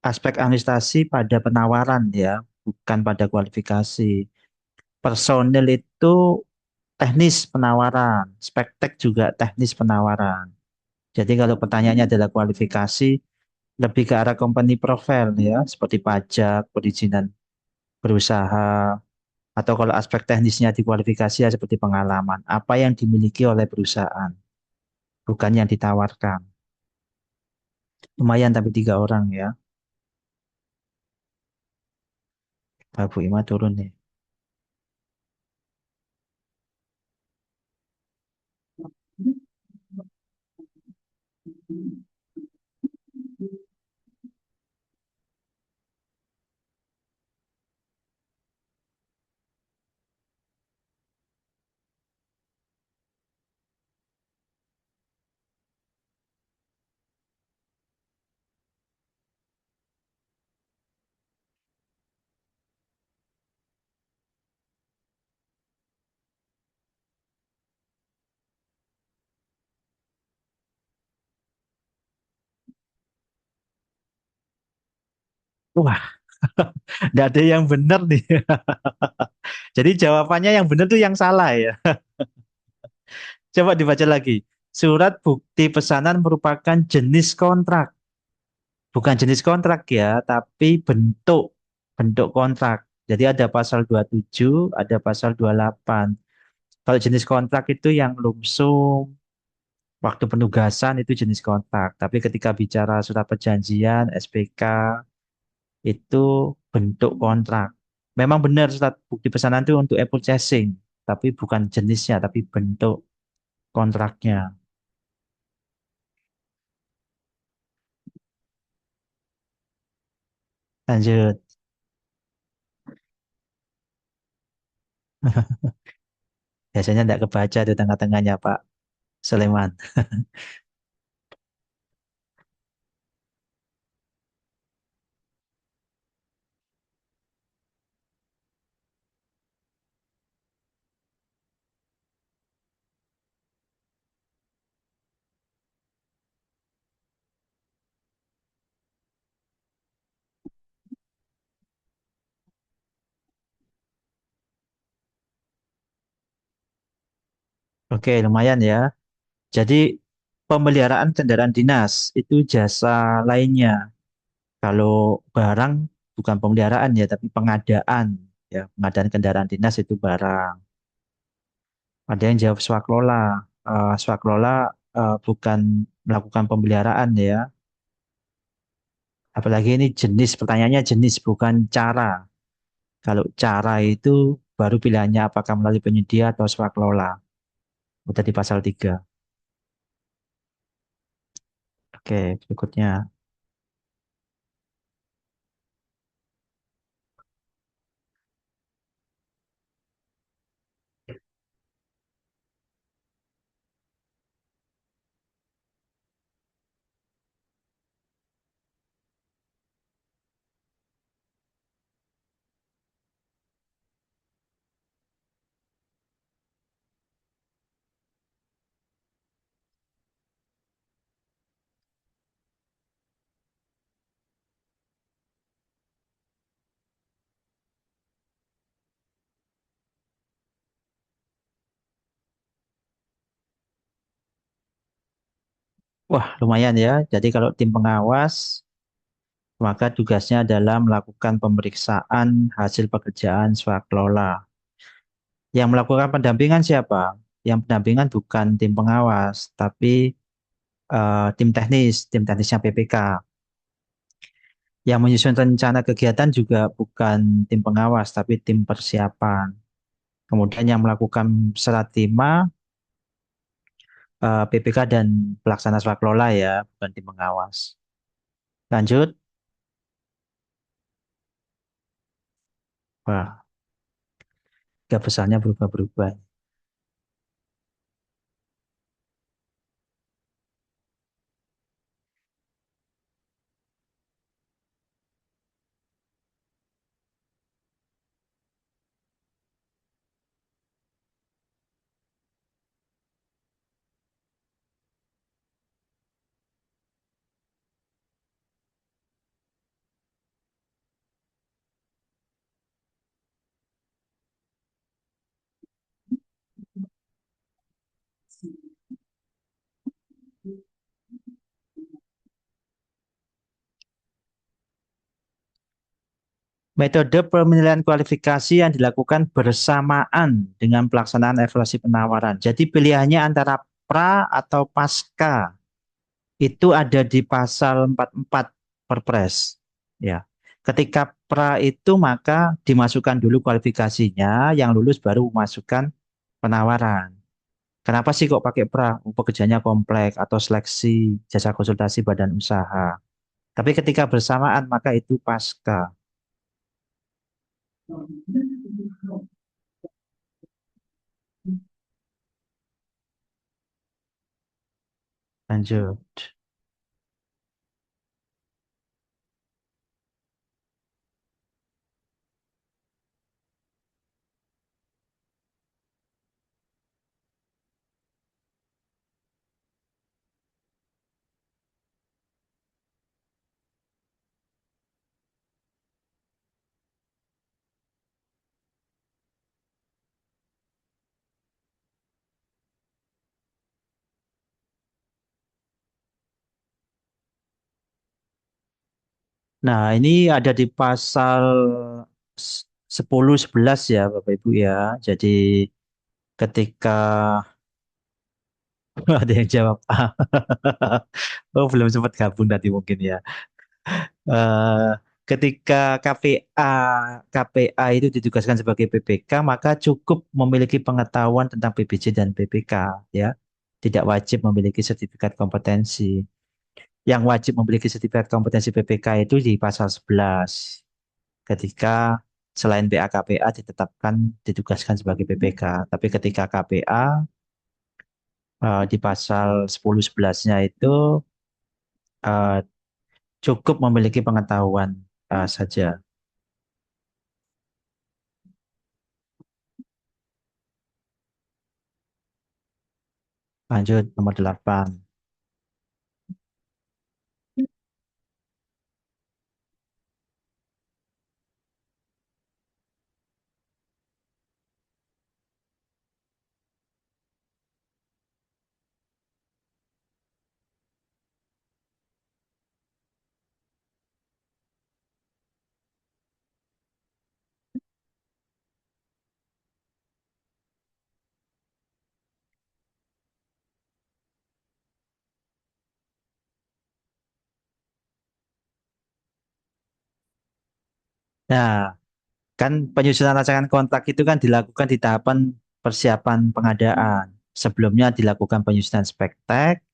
Speaker 2: aspek administrasi pada penawaran ya, bukan pada kualifikasi. Personil itu teknis penawaran, spektek juga teknis penawaran. Jadi kalau pertanyaannya adalah kualifikasi, lebih ke arah company profile ya, seperti pajak, perizinan berusaha, atau kalau aspek teknisnya di kualifikasi ya seperti pengalaman, apa yang dimiliki oleh perusahaan, bukan yang ditawarkan. Lumayan tapi 3 orang ya. Bu Ima turun nih. Wah, nggak ada yang benar nih. Jadi jawabannya yang benar tuh yang salah ya. Coba dibaca lagi. Surat bukti pesanan merupakan jenis kontrak. Bukan jenis kontrak ya, tapi bentuk bentuk kontrak. Jadi ada pasal 27, ada pasal 28. Kalau jenis kontrak itu yang lumsum, waktu penugasan itu jenis kontrak. Tapi ketika bicara surat perjanjian, SPK, itu bentuk kontrak. Memang benar surat bukti pesanan itu untuk e-purchasing, tapi bukan jenisnya, tapi bentuk kontraknya. Lanjut. Biasanya tidak kebaca di tengah-tengahnya Pak Sulaiman. Oke, lumayan ya. Jadi pemeliharaan kendaraan dinas itu jasa lainnya. Kalau barang bukan pemeliharaan ya, tapi pengadaan ya, pengadaan kendaraan dinas itu barang. Ada yang jawab swaklola. Swaklola bukan melakukan pemeliharaan ya. Apalagi ini jenis, pertanyaannya jenis bukan cara. Kalau cara itu baru pilihannya apakah melalui penyedia atau swaklola. Udah di pasal 3. Oke, berikutnya. Wah, lumayan ya. Jadi kalau tim pengawas, maka tugasnya adalah melakukan pemeriksaan hasil pekerjaan swakelola. Yang melakukan pendampingan siapa? Yang pendampingan bukan tim pengawas, tapi tim teknisnya PPK. Yang menyusun rencana kegiatan juga bukan tim pengawas, tapi tim persiapan. Kemudian yang melakukan serah terima PPK dan pelaksana swakelola ya, bukan tim pengawas. Lanjut. Wah, gak besarnya berubah-berubah. Metode penilaian kualifikasi yang dilakukan bersamaan dengan pelaksanaan evaluasi penawaran. Jadi pilihannya antara pra atau pasca. Itu ada di pasal 44 Perpres. Ya. Ketika pra itu maka dimasukkan dulu kualifikasinya, yang lulus baru masukkan penawaran. Kenapa sih kok pakai pra? Pekerjaannya kompleks atau seleksi jasa konsultasi badan usaha. Tapi ketika bersamaan maka itu pasca. Lanjut. Nah, ini ada di pasal 10 11 ya, Bapak Ibu ya. Jadi ketika ada yang jawab A. Oh, belum sempat gabung tadi mungkin ya. Eh, ketika KPA itu ditugaskan sebagai PPK, maka cukup memiliki pengetahuan tentang PBJ dan PPK ya. Tidak wajib memiliki sertifikat kompetensi. Yang wajib memiliki sertifikat kompetensi PPK itu di pasal 11. Ketika selain BA-KPA ditetapkan ditugaskan sebagai PPK. Tapi ketika KPA di pasal 10 11-nya itu eh, cukup memiliki pengetahuan saja. Lanjut nomor 8. Nah, kan penyusunan rancangan kontrak itu kan dilakukan di tahapan persiapan pengadaan. Sebelumnya dilakukan penyusunan spektek.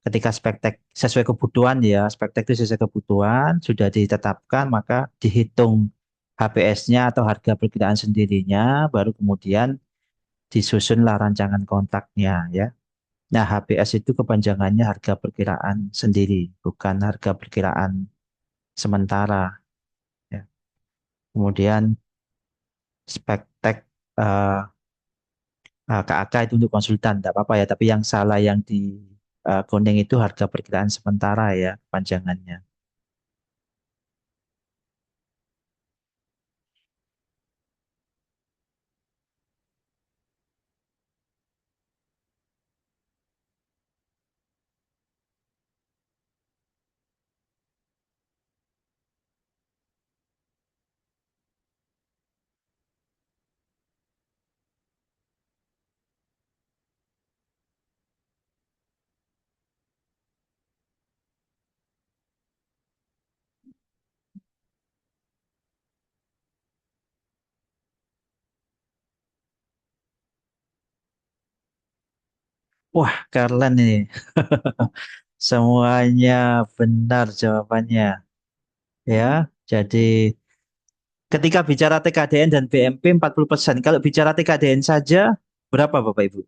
Speaker 2: Ketika spektek sesuai kebutuhan ya, spektek itu sesuai kebutuhan, sudah ditetapkan, maka dihitung HPS-nya atau harga perkiraan sendirinya, baru kemudian disusunlah rancangan kontraknya ya. Nah, HPS itu kepanjangannya harga perkiraan sendiri, bukan harga perkiraan sementara ya. Kemudian spektek eh, KAK itu untuk konsultan, tidak apa-apa ya. Tapi yang salah yang di kuning itu harga perkiraan sementara ya, panjangannya. Wah, keren ini. Semuanya benar jawabannya. Ya, jadi ketika bicara TKDN dan BMP 40%. Kalau bicara TKDN saja, berapa Bapak Ibu?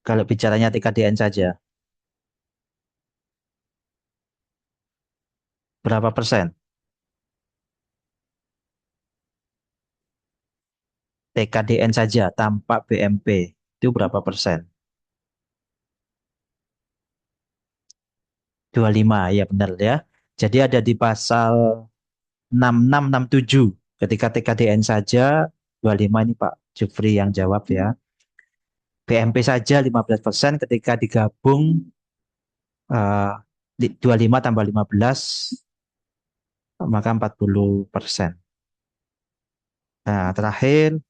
Speaker 2: Kalau bicaranya TKDN saja, berapa persen? TKDN saja tanpa BMP, itu berapa persen? 25, ya benar ya. Jadi ada di pasal 6667. Ketika TKDN saja, 25 ini Pak Jufri yang jawab ya. BMP saja 15%, ketika digabung 25 tambah 15, maka 40%. Nah, terakhir,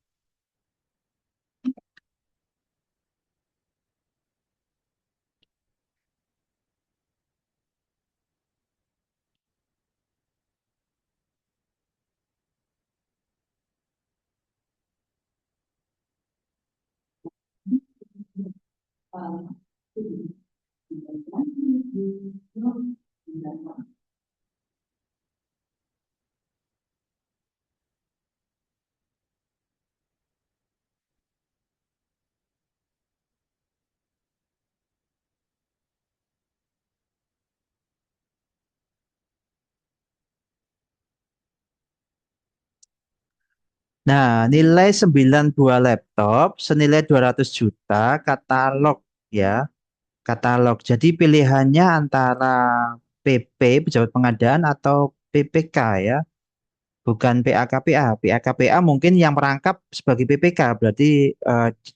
Speaker 2: nah nilai 9 buah laptop senilai 200 juta katalog ya, katalog. Jadi pilihannya antara PP, pejabat pengadaan, atau PPK ya. Bukan PAKPA. PAKPA mungkin yang merangkap sebagai PPK, berarti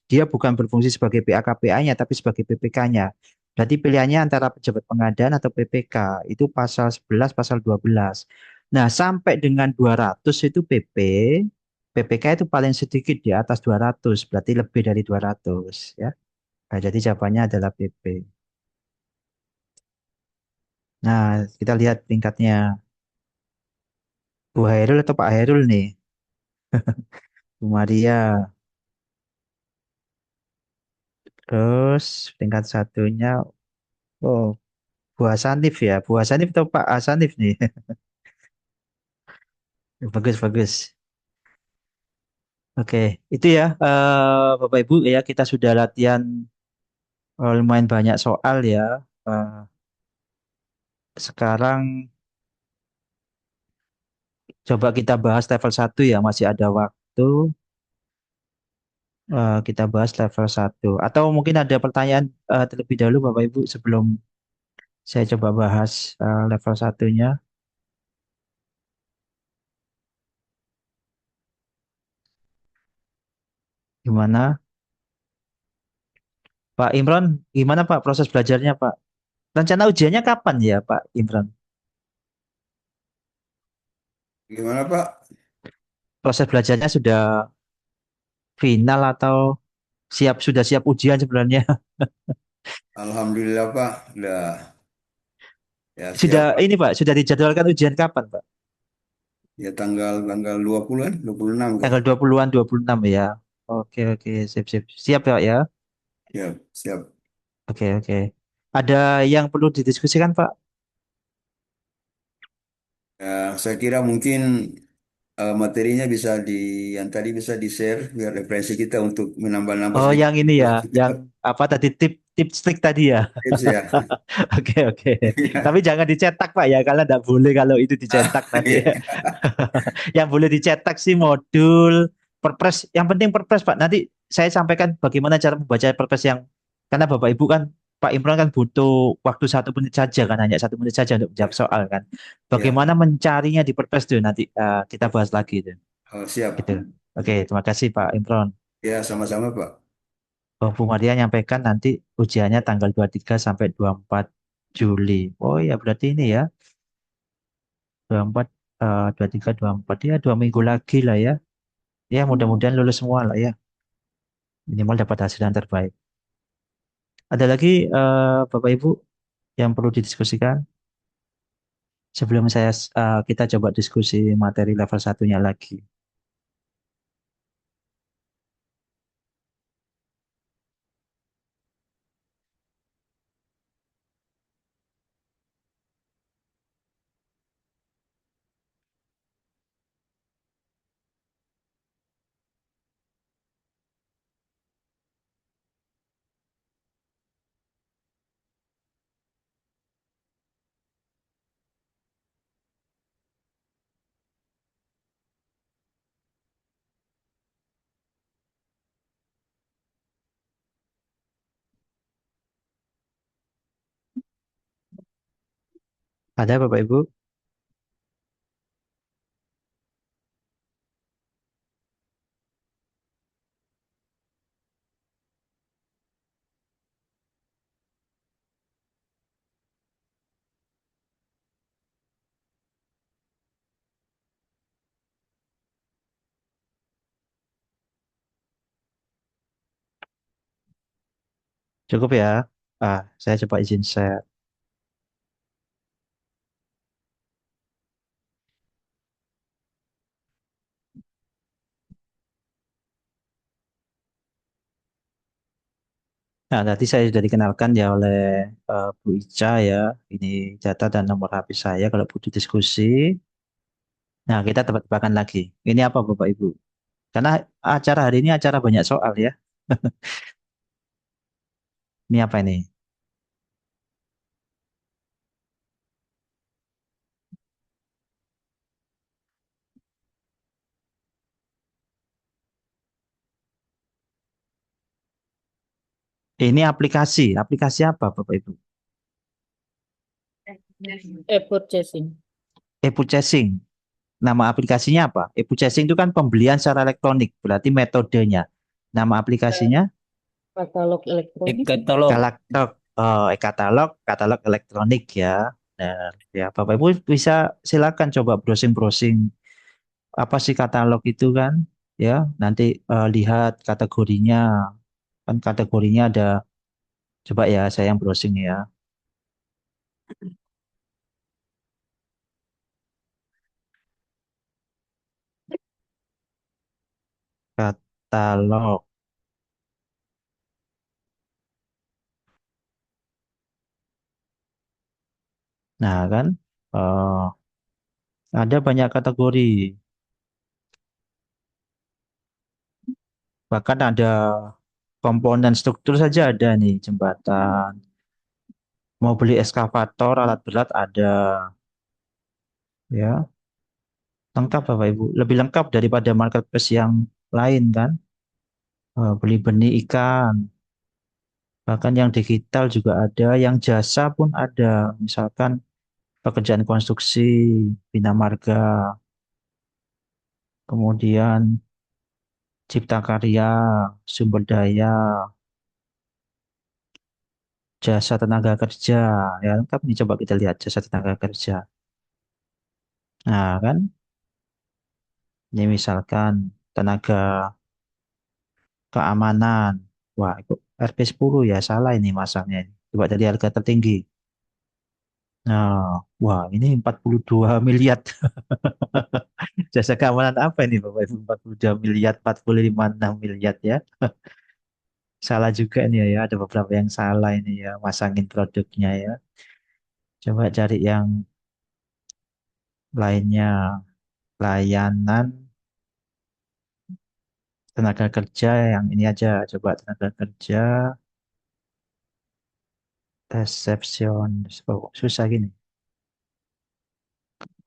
Speaker 2: dia bukan berfungsi sebagai PAKPA-nya, tapi sebagai PPK-nya. Berarti pilihannya antara pejabat pengadaan atau PPK, itu pasal 11, pasal 12. Nah, sampai dengan 200 itu PP, PPK itu paling sedikit di atas 200, berarti lebih dari 200 ya. Nah, jadi jawabannya adalah PP. Nah, kita lihat tingkatnya. Bu Hairul atau Pak Hairul nih? Bu Maria. Terus tingkat satunya, oh, Bu Hasanif ya. Bu Hasanif atau Pak Hasanif nih? Bagus, bagus. Oke, itu ya, Bapak Ibu ya, kita sudah latihan lumayan banyak soal ya. Eh, Sekarang coba kita bahas level 1 ya, masih ada waktu. Kita bahas level 1. Atau mungkin ada pertanyaan terlebih dahulu Bapak Ibu sebelum saya coba bahas level satunya. Gimana? Pak Imron, gimana Pak proses belajarnya Pak? Rencana ujiannya kapan ya Pak Imron?
Speaker 6: Gimana Pak?
Speaker 2: Proses belajarnya sudah final atau sudah siap ujian sebenarnya?
Speaker 6: Alhamdulillah Pak, udah ya siap
Speaker 2: Sudah
Speaker 6: Pak.
Speaker 2: ini Pak, sudah dijadwalkan ujian kapan Pak?
Speaker 6: Ya tanggal tanggal 20-an, 26 kan?
Speaker 2: Tanggal 20-an, 26 ya. Oke, oke, sip, sip. Siap ya, Pak ya.
Speaker 6: Siap, siap.
Speaker 2: Oke, oke. Ada yang perlu didiskusikan Pak?
Speaker 6: Ya, saya kira mungkin materinya bisa yang tadi bisa di-share biar referensi kita untuk menambah-nambah
Speaker 2: Oh,
Speaker 6: sedikit
Speaker 2: yang ini ya, yang apa tadi tips trik tadi ya.
Speaker 6: tips ya.
Speaker 2: Oke, oke. Tapi
Speaker 6: Iya.
Speaker 2: jangan dicetak Pak ya, karena tidak boleh kalau itu dicetak nanti.
Speaker 6: Iya.
Speaker 2: Yang boleh dicetak sih modul, perpres. Yang penting perpres Pak. Nanti saya sampaikan bagaimana cara membaca perpres yang, karena Bapak Ibu kan, Pak Imran kan butuh waktu 1 menit saja kan, hanya 1 menit saja untuk menjawab soal kan.
Speaker 6: Ya.
Speaker 2: Bagaimana mencarinya di perpres itu nanti kita bahas lagi itu.
Speaker 6: Oh, siap.
Speaker 2: Gitu. Oke, terima kasih Pak Imran.
Speaker 6: Ya, sama-sama Pak.
Speaker 2: Oh, Bu Maria nyampaikan nanti ujiannya tanggal 23 sampai 24 Juli. Oh ya, berarti ini ya, 24, 23, 24 ya, 2 minggu lagi lah ya. Ya, mudah-mudahan lulus semua lah ya. Minimal dapat hasil yang terbaik. Ada lagi Bapak Ibu yang perlu didiskusikan sebelum kita coba diskusi materi level satunya lagi. Ada Bapak Ibu? Cukup ya? Saya coba izin share. Nah, tadi saya sudah dikenalkan ya oleh Bu Ica ya. Ini data dan nomor HP saya kalau butuh diskusi. Nah, kita tebak-tebakan lagi. Ini apa Bapak Ibu? Karena acara hari ini acara banyak soal ya. Ini apa ini? Ini aplikasi. Aplikasi apa Bapak Ibu?
Speaker 3: E-purchasing.
Speaker 2: E-purchasing. Nama aplikasinya apa? E-purchasing itu kan pembelian secara elektronik. Berarti metodenya. Nama aplikasinya
Speaker 3: Katalog elektronik.
Speaker 4: E-katalog.
Speaker 2: katalog. E-katalog, katalog elektronik ya. Nah, ya Bapak Ibu bisa silakan coba browsing-browsing apa sih katalog itu kan? Ya, nanti lihat kategorinya. Kan kategorinya ada, coba ya saya yang browsing ya. Katalog. Nah, kan eh, ada banyak kategori. Bahkan ada komponen struktur saja ada nih, jembatan. Mau beli eskavator, alat berat ada, ya. Lengkap Bapak Ibu. Lebih lengkap daripada marketplace yang lain kan. Beli benih ikan. Bahkan yang digital juga ada, yang jasa pun ada. Misalkan pekerjaan konstruksi, bina marga, kemudian cipta karya, sumber daya, jasa tenaga kerja. Ya, lengkap nih coba kita lihat jasa tenaga kerja. Nah, kan ini misalkan tenaga keamanan. Wah, itu RP10 ya, salah ini masangnya ini. Coba dari harga tertinggi. Nah, wah ini 42 miliar. Jasa keamanan apa ini Bapak Ibu? 42 miliar, 45,6 miliar ya. Salah juga nih ya, ada beberapa yang salah ini ya, masangin produknya ya. Coba cari yang lainnya. Layanan tenaga kerja yang ini aja. Coba tenaga kerja, resepsionis. Oh, susah gini.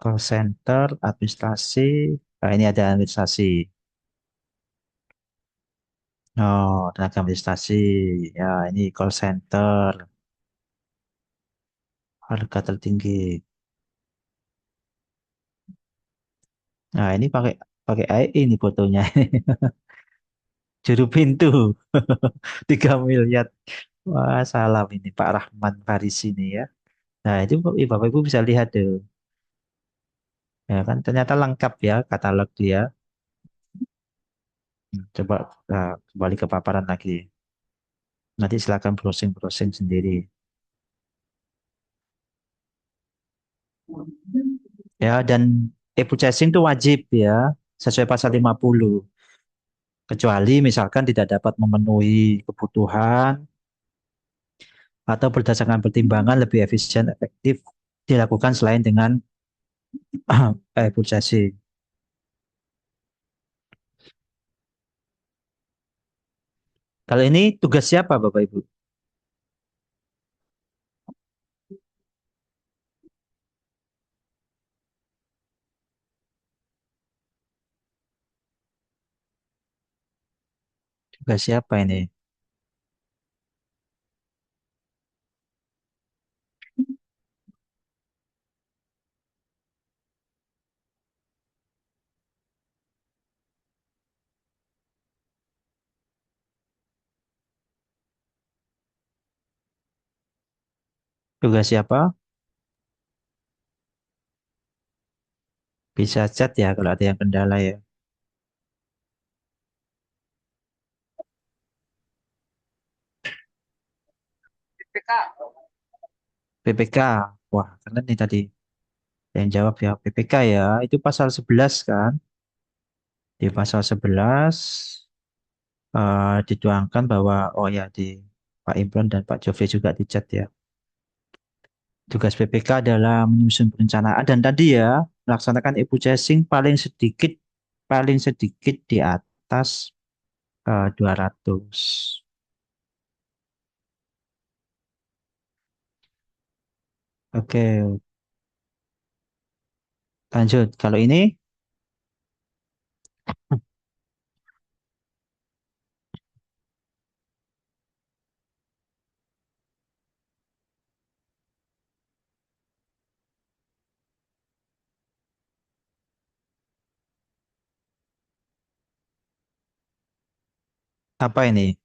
Speaker 2: Call center, administrasi. Nah, ini ada administrasi. Oh, tenaga administrasi. Ya, ini call center. Harga tertinggi. Nah, ini pakai pakai AI ini fotonya. Juru pintu. 3 miliar. Wah, salam ini Pak Rahman Faris ini ya. Nah, itu Bapak Ibu bisa lihat tuh. Ya kan ternyata lengkap ya katalog dia. Coba kembali ke paparan lagi. Nanti silakan browsing-browsing sendiri. Ya, dan e-purchasing itu wajib ya, sesuai pasal 50. Kecuali misalkan tidak dapat memenuhi kebutuhan atau berdasarkan pertimbangan lebih efisien efektif dilakukan selain dengan e-purchasing. Kalau ini tugas siapa Bapak Ibu? Tugas siapa ini? Tugas siapa? Bisa chat ya kalau ada yang kendala ya. PPK. Wah, karena nih tadi yang jawab ya PPK ya. Itu pasal 11 kan. Di pasal 11 dituangkan bahwa oh ya di Pak Imron dan Pak Jofri juga di chat ya. Tugas PPK adalah menyusun perencanaan dan tadi ya melaksanakan ibu chasing paling sedikit di atas 200. Oke, lanjut. Kalau ini apa ini?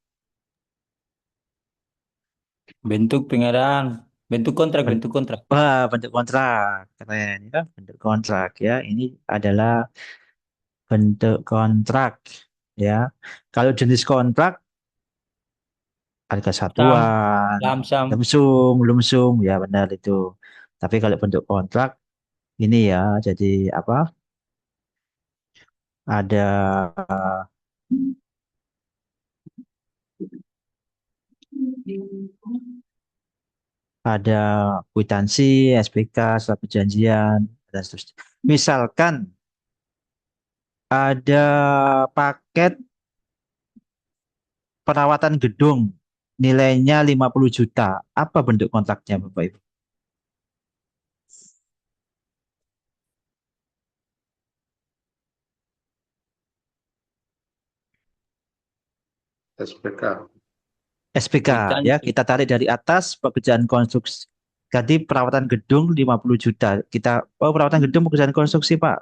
Speaker 4: Bentuk pengadaan,
Speaker 2: Ben-
Speaker 4: bentuk kontrak.
Speaker 2: Wah, bentuk kontrak. Keren ya, bentuk kontrak ya. Ini adalah bentuk kontrak ya. Kalau jenis kontrak harga
Speaker 4: Sam,
Speaker 2: satuan,
Speaker 4: lamsam.
Speaker 2: lumsum ya benar itu. Tapi kalau bentuk kontrak ini ya, jadi apa? Ada ada kwitansi, SPK, surat perjanjian dan seterusnya. Misalkan ada paket perawatan gedung nilainya 50 juta. Apa bentuk kontraknya Bapak Ibu?
Speaker 7: SPK.
Speaker 2: SPK ya,
Speaker 4: Kwitansi.
Speaker 2: kita tarik dari atas pekerjaan konstruksi. Jadi perawatan gedung 50 juta. Kita perawatan gedung pekerjaan konstruksi Pak.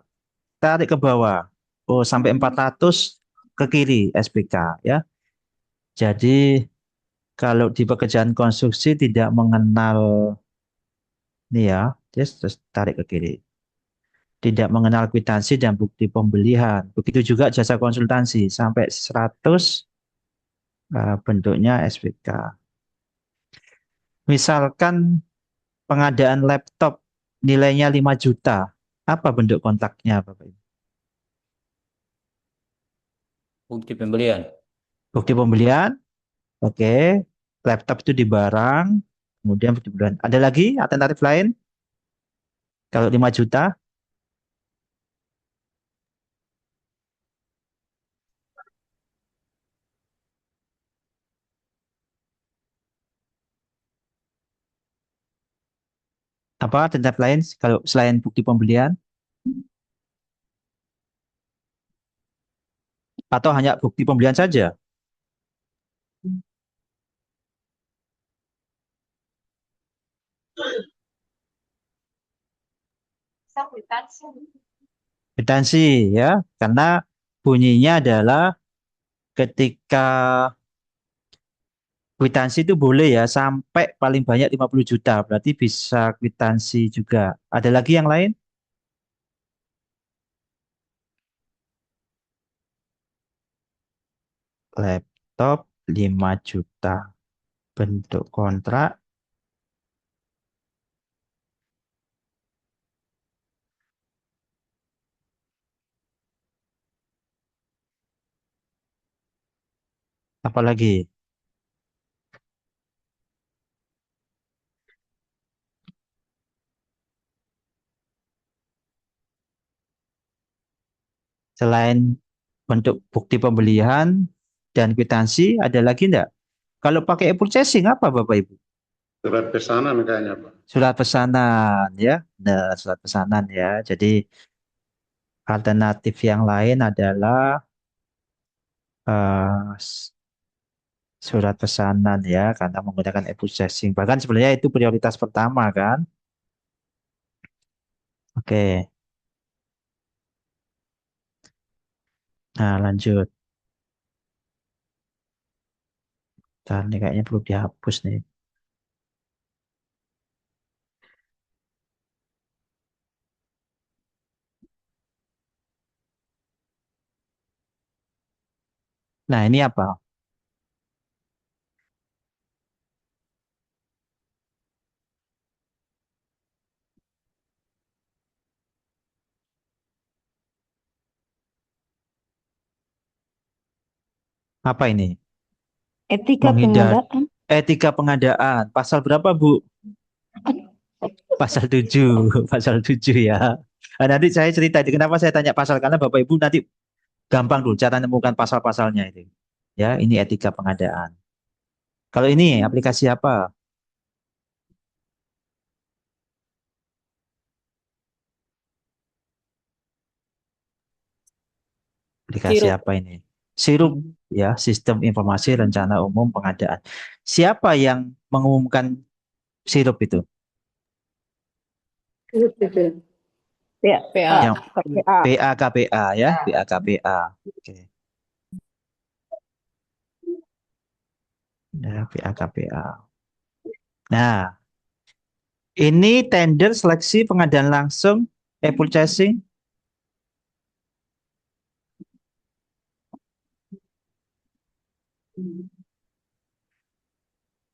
Speaker 2: Tarik ke bawah. Oh, sampai 400 ke kiri SPK ya. Jadi kalau di pekerjaan konstruksi tidak mengenal nih ya, terus tarik ke kiri. Tidak mengenal kwitansi dan bukti pembelian. Begitu juga jasa konsultansi sampai 100 bentuknya SPK. Misalkan pengadaan laptop nilainya 5 juta. Apa bentuk kontraknya Bapak Ibu?
Speaker 4: Bukti pembelian.
Speaker 2: Bukti pembelian, oke. Laptop itu di barang, kemudian bukti pembelian. Ada lagi alternatif lain? Kalau 5 juta, apa alternatif lain kalau selain bukti pembelian? Atau hanya bukti pembelian saja? Kwitansi ya, karena bunyinya adalah ketika kwitansi itu boleh ya sampai paling banyak 50 juta, berarti bisa kwitansi juga. Ada lagi yang lain? Laptop 5 juta, bentuk kontrak, apalagi? Selain bentuk bukti pembelian dan kwitansi, ada lagi enggak? Kalau pakai e-purchasing apa Bapak Ibu?
Speaker 7: Surat pesanan kayaknya, Pak.
Speaker 2: Surat pesanan ya. Nah, surat pesanan ya. Jadi alternatif yang lain adalah eh, surat pesanan ya, karena menggunakan e-purchasing. Bahkan sebenarnya itu prioritas pertama kan. Oke, nah lanjut. Ntar nih kayaknya perlu dihapus nih. Nah, ini apa? Apa ini?
Speaker 3: Etika
Speaker 2: Menghindar
Speaker 3: pengadaan.
Speaker 2: etika pengadaan. Pasal berapa, Bu? Pasal 7. Pasal 7 ya. Nah, nanti saya cerita itu. Kenapa saya tanya pasal? Karena Bapak Ibu nanti gampang dulu cara menemukan pasal-pasalnya itu. Ya, ini etika pengadaan. Kalau ini aplikasi apa? Aplikasi
Speaker 3: Sirup.
Speaker 2: apa ini? Sirup ya, Sistem Informasi Rencana Umum Pengadaan. Siapa yang mengumumkan sirup itu?
Speaker 3: PA.
Speaker 2: Yang
Speaker 3: KPA.
Speaker 2: PA-KPA ya, PA-KPA. Oke. Ya, PA-KPA. Nah, ini tender seleksi pengadaan langsung, e-purchasing.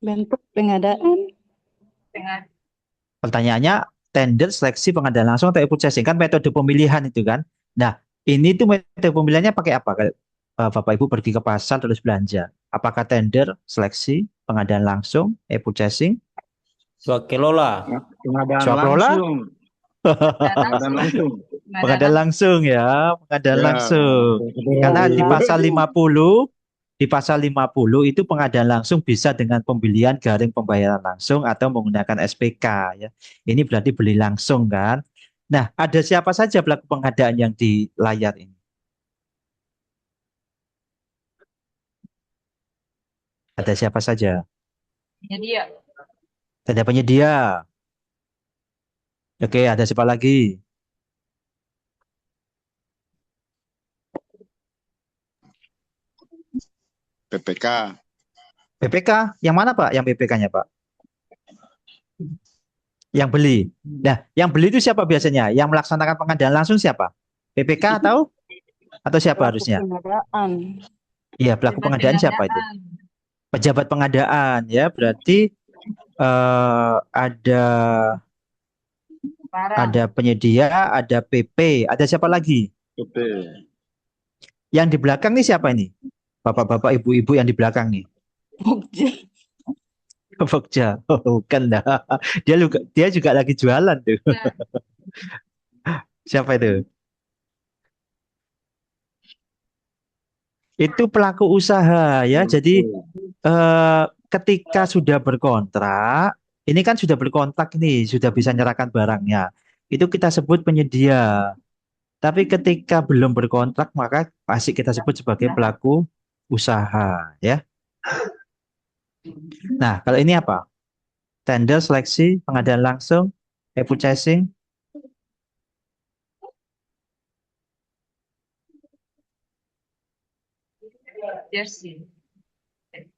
Speaker 3: Bentuk pengadaan.
Speaker 2: Pertanyaannya, tender seleksi pengadaan langsung atau e-purchasing? Kan metode pemilihan itu kan. Nah, ini tuh metode pemilihannya pakai apa? Kalau Bapak Ibu pergi ke pasar terus belanja. Apakah tender seleksi pengadaan langsung, e-purchasing,
Speaker 4: Swakelola.
Speaker 7: Pengadaan
Speaker 2: swaklola,
Speaker 7: langsung. Pengadaan langsung.
Speaker 2: pengadaan langsung ya, pengadaan
Speaker 7: Ya,
Speaker 2: langsung. Karena di pasal 50 itu pengadaan langsung bisa dengan pembelian garing pembayaran langsung atau menggunakan SPK ya. Ini berarti beli langsung kan. Nah, ada siapa saja pelaku pengadaan yang di layar ini? Ada siapa saja? Ada penyedia. Oke, ada siapa lagi?
Speaker 7: PPK.
Speaker 2: PPK. Yang mana Pak? Yang PPK-nya Pak? Yang beli. Nah, yang beli itu siapa biasanya? Yang melaksanakan pengadaan langsung siapa? PPK atau siapa
Speaker 3: Pelaku
Speaker 2: harusnya?
Speaker 3: pengadaan.
Speaker 2: Iya, pelaku pengadaan siapa itu? Pejabat pengadaan ya. Berarti ada penyedia, ada PP, ada siapa lagi?
Speaker 7: PP.
Speaker 2: Yang di belakang nih siapa ini? Bapak-bapak, ibu-ibu yang di belakang nih.
Speaker 3: Pokja.
Speaker 2: Pokja. Oh, bukan dah. Dia juga lagi jualan tuh. Siapa itu? Itu pelaku usaha ya. Jadi ketika sudah berkontrak, ini kan sudah berkontrak nih, sudah bisa nyerahkan barangnya. Itu kita sebut penyedia. Tapi ketika belum berkontrak, maka pasti kita sebut sebagai pelaku usaha, ya. Nah, kalau ini apa? Tender, seleksi, pengadaan langsung, e-purchasing,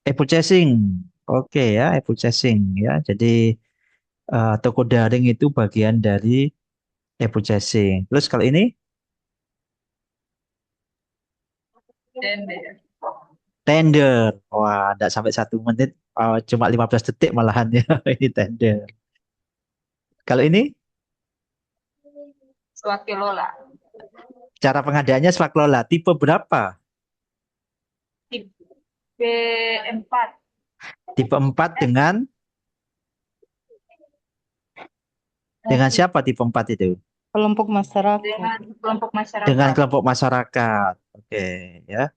Speaker 2: e-purchasing. Oke ya, e-purchasing ya. Jadi toko daring itu bagian dari e-purchasing. Terus kalau ini tender. Wah, tidak sampai 1 menit, cuma 15 detik malahan ya. Ini tender. Kalau ini cara pengadaannya swaklola. Tipe berapa? Tipe 4 dengan siapa tipe 4 itu?
Speaker 3: Kelompok masyarakat.
Speaker 2: Dengan kelompok masyarakat. Oke, ya.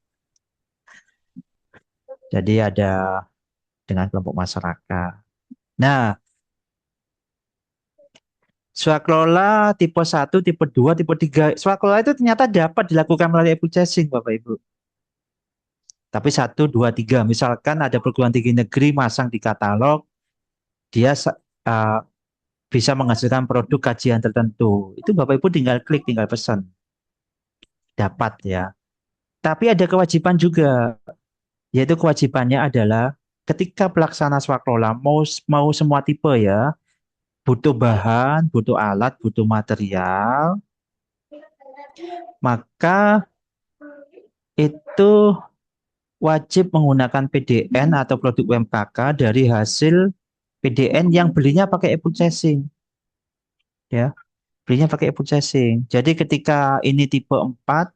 Speaker 2: Jadi ada dengan kelompok masyarakat. Nah, swaklola tipe 1, tipe 2, tipe 3. Swaklola itu ternyata dapat dilakukan melalui e-purchasing, Bapak Ibu. Tapi 1, 2, 3. Misalkan ada perguruan tinggi negeri masang di katalog, dia bisa menghasilkan produk kajian tertentu. Itu Bapak Ibu tinggal klik, tinggal pesan. Dapat ya. Tapi ada kewajiban juga, yaitu kewajibannya adalah ketika pelaksana swaklola mau semua tipe ya, butuh bahan, butuh alat, butuh material, maka itu wajib menggunakan PDN atau produk UMKK dari hasil PDN yang belinya pakai e-purchasing. Ya, belinya pakai e-purchasing. Jadi ketika ini tipe 4,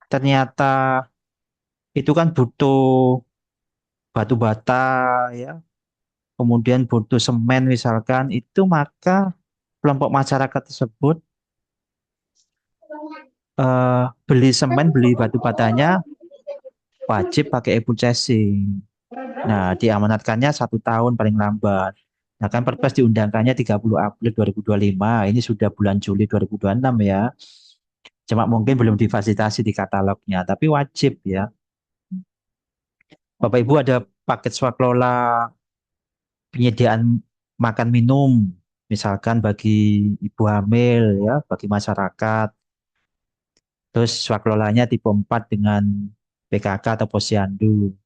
Speaker 2: ternyata itu kan butuh batu bata, ya, kemudian butuh semen misalkan, itu maka kelompok masyarakat tersebut beli semen, beli batu batanya wajib pakai e-purchasing. Nah, diamanatkannya 1 tahun paling lambat. Nah, kan Perpres diundangkannya 30 April 2025. Ini sudah bulan Juli 2026 ya. Cuma mungkin belum difasilitasi di katalognya, tapi wajib ya. Bapak Ibu ada paket swakelola penyediaan makan minum, misalkan bagi ibu hamil ya, bagi masyarakat. Terus swakelolanya tipe 4 dengan PKK atau posyandu.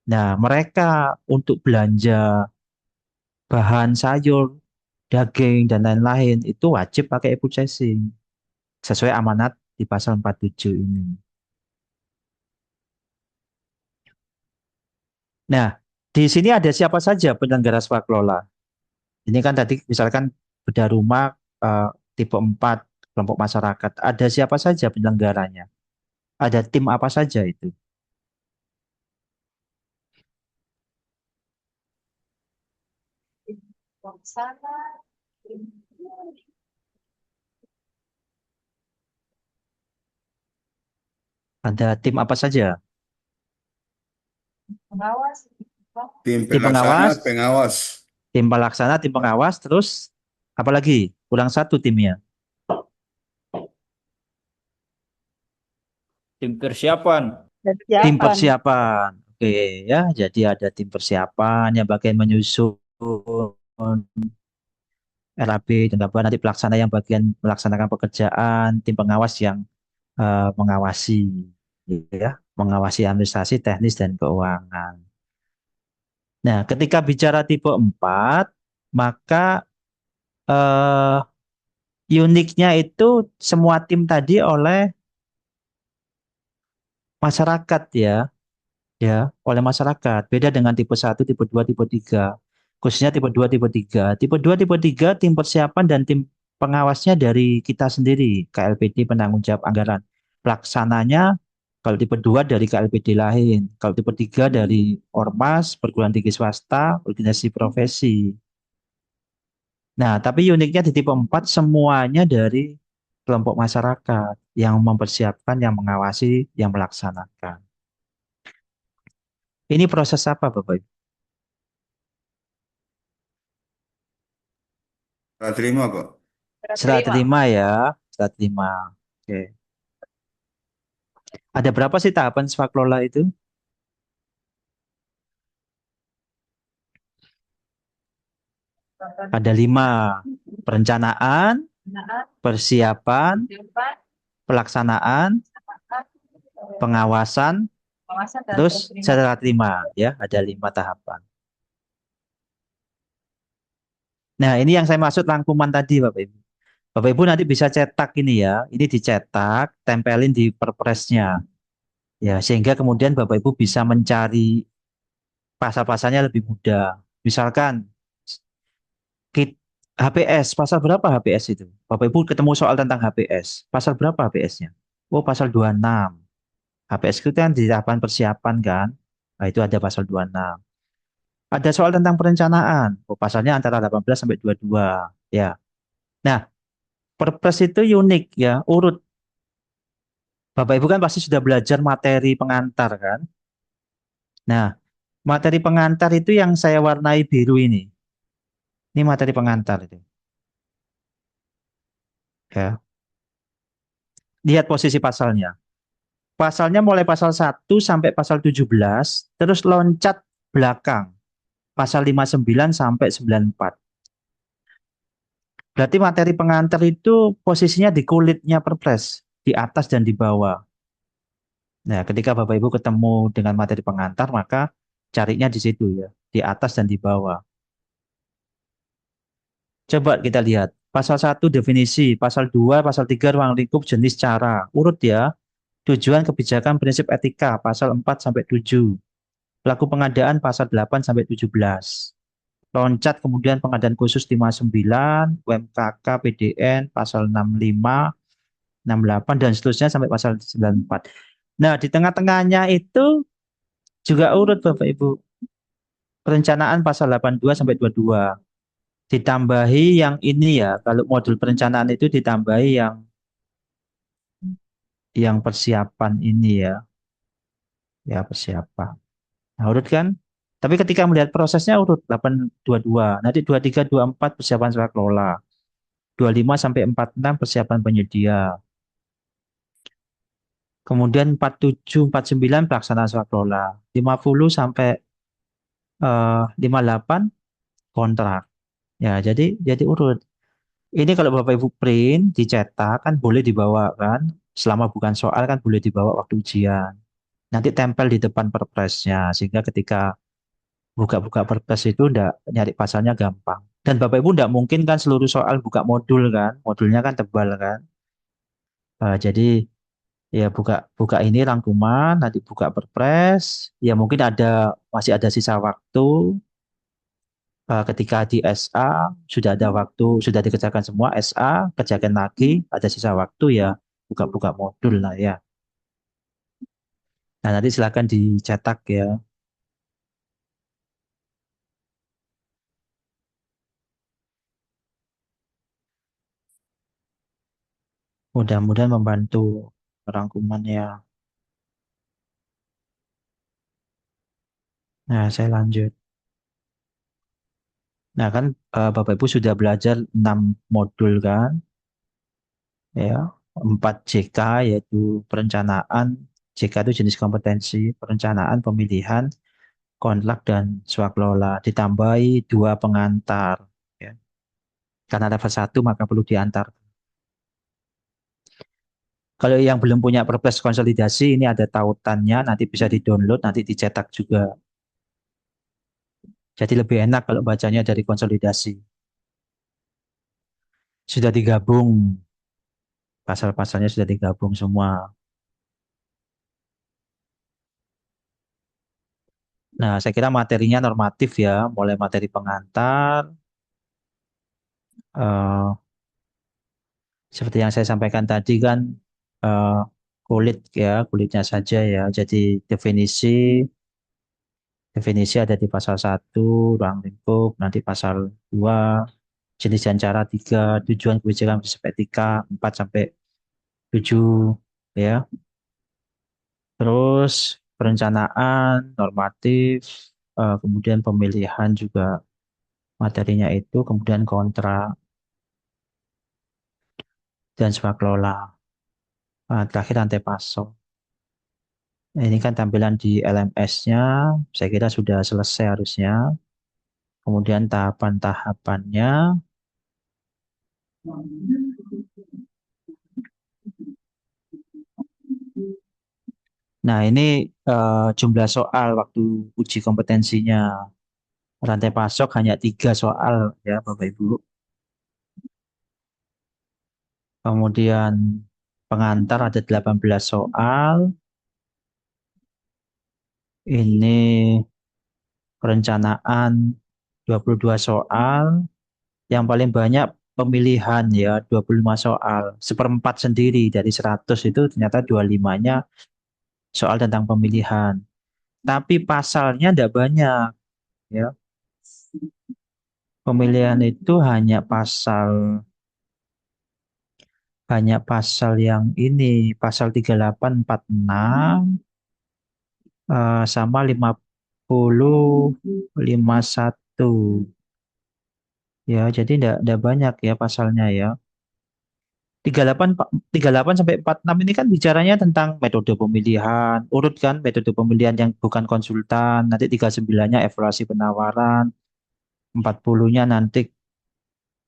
Speaker 2: Nah, mereka untuk belanja bahan sayur, daging, dan lain-lain itu wajib pakai e-purchasing sesuai amanat di pasal 47 ini. Nah, di sini ada siapa saja penyelenggara swakelola. Ini kan tadi misalkan bedah rumah eh, tipe 4 kelompok masyarakat. Ada siapa saja penyelenggaranya? Ada tim apa saja itu? Ada tim apa saja?
Speaker 6: Tim
Speaker 2: Tim
Speaker 6: pelaksana,
Speaker 2: pengawas,
Speaker 6: pengawas.
Speaker 2: tim pelaksana, tim pengawas, terus apa lagi? Kurang satu timnya.
Speaker 4: Tim persiapan.
Speaker 2: Tim
Speaker 3: Persiapan.
Speaker 2: persiapan. Oke ya, jadi ada tim persiapan yang bagian menyusun RAB dan apa nanti pelaksana yang bagian melaksanakan pekerjaan, tim pengawas yang mengawasi ya, mengawasi administrasi, teknis dan keuangan. Nah, ketika bicara tipe 4, maka eh, uniknya itu semua tim tadi oleh masyarakat ya, oleh masyarakat. Beda dengan tipe 1, tipe 2, tipe 3. Khususnya tipe 2, tipe 3. Tipe 2, tipe 3 tim persiapan dan tim pengawasnya dari kita sendiri, KLPD penanggung jawab anggaran. Pelaksananya kalau tipe 2 dari KLPD lain, kalau tipe 3 dari Ormas, perguruan tinggi swasta, organisasi profesi. Nah, tapi uniknya di tipe 4 semuanya dari kelompok masyarakat yang mempersiapkan, yang mengawasi, yang melaksanakan. Ini proses apa, Bapak Ibu?
Speaker 6: Serah terima kok.
Speaker 2: Serah terima ya, serah terima. Oke. Ada berapa sih tahapan swakelola itu? Ada 5. Perencanaan, persiapan, pelaksanaan, pengawasan, terus serah terima ya. Ada 5 tahapan. Nah, ini yang saya maksud rangkuman tadi, Bapak Ibu. Bapak Ibu nanti bisa cetak ini ya. Ini dicetak, tempelin di perpresnya. Ya, sehingga kemudian Bapak Ibu bisa mencari pasal-pasalnya lebih mudah. Misalkan HPS, pasal berapa HPS itu? Bapak Ibu ketemu soal tentang HPS. Pasal berapa HPS-nya? Oh, pasal 26. HPS itu kan di tahapan persiapan kan? Nah, itu ada pasal 26. Ada soal tentang perencanaan. Oh, pasalnya antara 18 sampai 22. Ya. Nah, Perpres itu unik ya, urut. Bapak Ibu kan pasti sudah belajar materi pengantar kan? Nah, materi pengantar itu yang saya warnai biru ini. Ini materi pengantar itu. Ya. Lihat posisi pasalnya. Pasalnya mulai pasal 1 sampai pasal 17, terus loncat belakang. Pasal 59 sampai 94. Berarti materi pengantar itu posisinya di kulitnya Perpres, di atas dan di bawah. Nah, ketika Bapak Ibu ketemu dengan materi pengantar, maka carinya di situ ya, di atas dan di bawah. Coba kita lihat. Pasal 1 definisi, pasal 2, pasal 3 ruang lingkup jenis cara. Urut ya. Tujuan kebijakan prinsip etika pasal 4 sampai 7. Pelaku pengadaan pasal 8 sampai 17. Loncat kemudian pengadaan khusus 59, UMKK, PDN pasal 65, 68 dan seterusnya sampai pasal 94. Nah, di tengah-tengahnya itu juga urut Bapak Ibu. Perencanaan pasal 82 sampai 22. Ditambahi yang ini ya, kalau modul perencanaan itu ditambahi yang persiapan ini ya. Ya, persiapan. Nah, urut kan? Tapi ketika melihat prosesnya urut 822. Nanti 23 24 persiapan swak kelola. 25 sampai 46 persiapan penyedia. Kemudian 47 49 pelaksanaan swak kelola. 50 sampai 58 kontrak. Ya, jadi urut. Ini kalau Bapak Ibu print, dicetak kan boleh dibawa kan. Selama bukan soal kan boleh dibawa waktu ujian. Nanti tempel di depan perpresnya sehingga ketika buka-buka perpres itu ndak nyari pasalnya gampang. Dan Bapak Ibu ndak mungkin kan seluruh soal buka modul kan. Modulnya kan tebal kan. Jadi ya buka ini rangkuman, nanti buka perpres, ya mungkin masih ada sisa waktu. Ketika di SA sudah ada waktu, sudah dikerjakan semua SA, kerjakan lagi, ada sisa waktu ya buka-buka modul lah ya. Nah, nanti silakan dicetak ya. Mudah-mudahan membantu rangkumannya. Nah, saya lanjut. Nah, kan Bapak Ibu sudah belajar 6 modul kan? Ya, 4 JK yaitu perencanaan. JK itu jenis kompetensi, perencanaan, pemilihan, kontrak dan swaklola. Ditambahi 2 pengantar. Ya. Karena level 1 maka perlu diantar. Kalau yang belum punya perpres konsolidasi, ini ada tautannya, nanti bisa di-download, nanti dicetak juga. Jadi lebih enak kalau bacanya dari konsolidasi. Sudah digabung, pasal-pasalnya sudah digabung semua. Nah, saya kira materinya normatif ya, mulai materi pengantar, eh, seperti yang saya sampaikan tadi kan, eh, kulitnya saja ya. Jadi definisi ada di pasal 1, ruang lingkup, nanti pasal 2, jenis dan cara 3, tujuan kebijakan prinsip etika 4 sampai 7 ya. Terus perencanaan, normatif, kemudian pemilihan juga materinya itu, kemudian kontrak dan swaklola. Terakhir rantai pasok. Nah, ini kan tampilan di LMS-nya, saya kira sudah selesai harusnya. Kemudian tahapan-tahapannya. Nah, ini jumlah soal waktu uji kompetensinya. Rantai pasok hanya 3 soal ya Bapak Ibu. Kemudian pengantar ada 18 soal. Ini perencanaan 22 soal. Yang paling banyak pemilihan ya 25 soal. Seperempat sendiri dari 100 itu ternyata 25-nya soal tentang pemilihan. Tapi pasalnya tidak banyak ya. Pemilihan itu hanya pasal yang ini, pasal 3846 sama 5051. Ya, jadi tidak banyak ya pasalnya ya. 38 sampai 46 ini kan bicaranya tentang metode pemilihan, urut kan metode pemilihan yang bukan konsultan, nanti 39-nya evaluasi penawaran, 40-nya nanti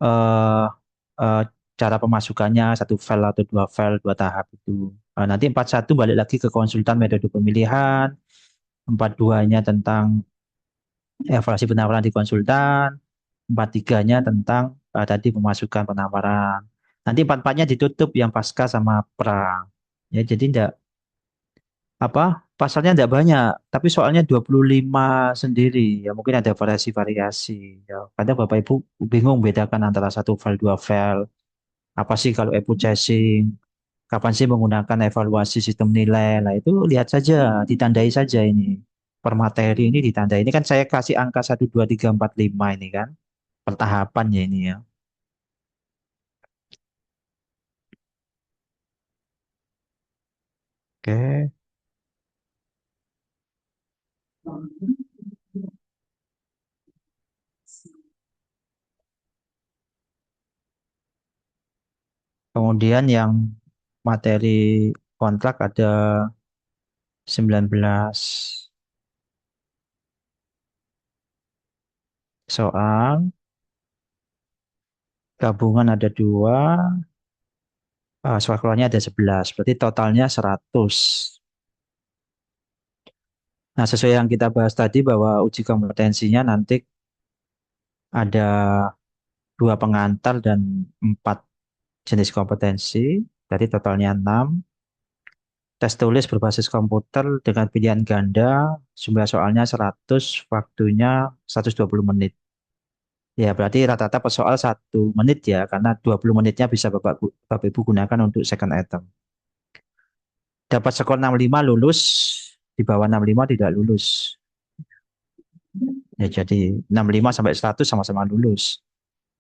Speaker 2: eh, eh, cara pemasukannya 1 file atau 2 file 2 tahap itu. Nanti 41 balik lagi ke konsultan metode pemilihan, 42-nya tentang evaluasi penawaran di konsultan, 43-nya tentang tadi pemasukan penawaran. Nanti 44-nya ditutup yang pasca sama pra. Ya, jadi apa pasalnya tidak banyak, tapi soalnya 25 sendiri. Ya mungkin ada variasi-variasi. Ya, kadang Bapak Ibu bingung bedakan antara satu file dua file. Apa sih kalau EPU chasing? Kapan sih menggunakan evaluasi sistem nilai? Nah, itu lihat saja, ditandai saja ini. Per materi ini ditandai. Ini kan saya kasih angka 1, 2, 3, 4, 5 ini kan. Pertahapannya ini ya. Oke. Kemudian yang materi kontrak ada 19 soal. Gabungan ada 2. Soal keluarnya ada 11. Berarti totalnya 100. Nah, sesuai yang kita bahas tadi bahwa uji kompetensinya nanti ada 2 pengantar dan 4 jenis kompetensi. Jadi totalnya 6. Tes tulis berbasis komputer dengan pilihan ganda. Jumlah soalnya 100, waktunya 120 menit. Ya, berarti rata-rata per soal 1 menit ya, karena 20 menitnya bisa Bapak Ibu gunakan untuk second item. Dapat skor 65 lulus, di bawah 65 tidak lulus. Ya, jadi 65 sampai 100 sama-sama lulus.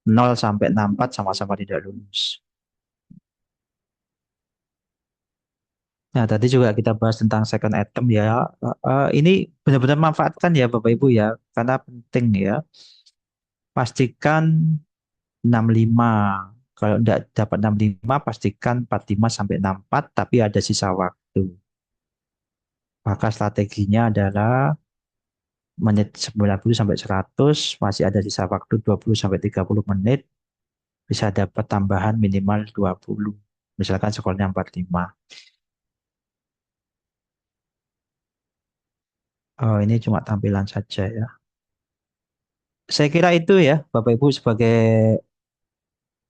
Speaker 2: 0 sampai 64 sama-sama tidak lulus. Nah, tadi juga kita bahas tentang second item ya. Ini benar-benar manfaatkan ya Bapak Ibu ya, karena penting ya. Pastikan 65. Kalau tidak dapat 65, pastikan 45 sampai 64, tapi ada sisa waktu. Maka strateginya adalah menit 90 sampai 100, masih ada sisa waktu 20 sampai 30 menit, bisa dapat tambahan minimal 20. Misalkan skornya 45. Oh, ini cuma tampilan saja ya. Saya kira itu ya, Bapak Ibu sebagai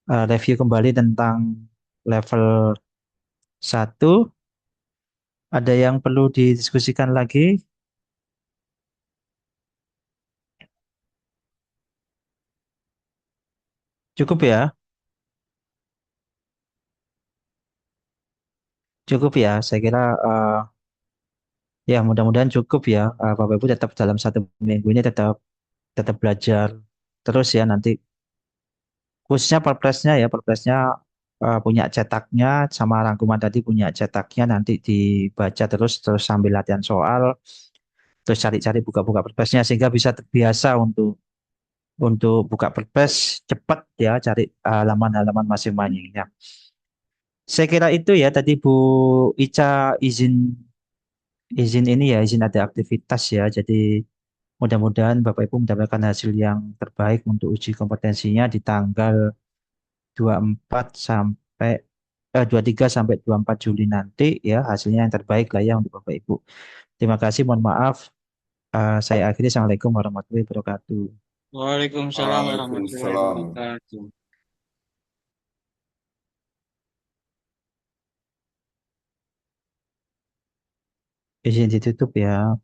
Speaker 2: review kembali tentang level 1. Ada yang perlu didiskusikan lagi? Cukup ya? Cukup ya. Saya kira ya mudah-mudahan cukup ya. Bapak Ibu tetap dalam 1 minggu ini tetap tetap belajar terus ya nanti. Khususnya perpresnya ya, perpresnya punya cetaknya sama rangkuman tadi punya cetaknya nanti dibaca terus terus sambil latihan soal, terus cari-cari buka-buka perpresnya sehingga bisa terbiasa untuk buka perpres cepat ya cari halaman-halaman masing-masingnya. Saya kira itu ya tadi Bu Ica izin izin ini ya izin ada aktivitas ya. Jadi mudah-mudahan Bapak Ibu mendapatkan hasil yang terbaik untuk uji kompetensinya di tanggal 24 sampai 23 sampai 24 Juli nanti ya hasilnya yang terbaik lah ya untuk Bapak Ibu. Terima kasih, mohon maaf. Saya akhiri. Assalamualaikum warahmatullahi wabarakatuh.
Speaker 4: Waalaikumsalam warahmatullahi
Speaker 6: Waalaikumsalam.
Speaker 4: wabarakatuh.
Speaker 2: Izin ditutup ya.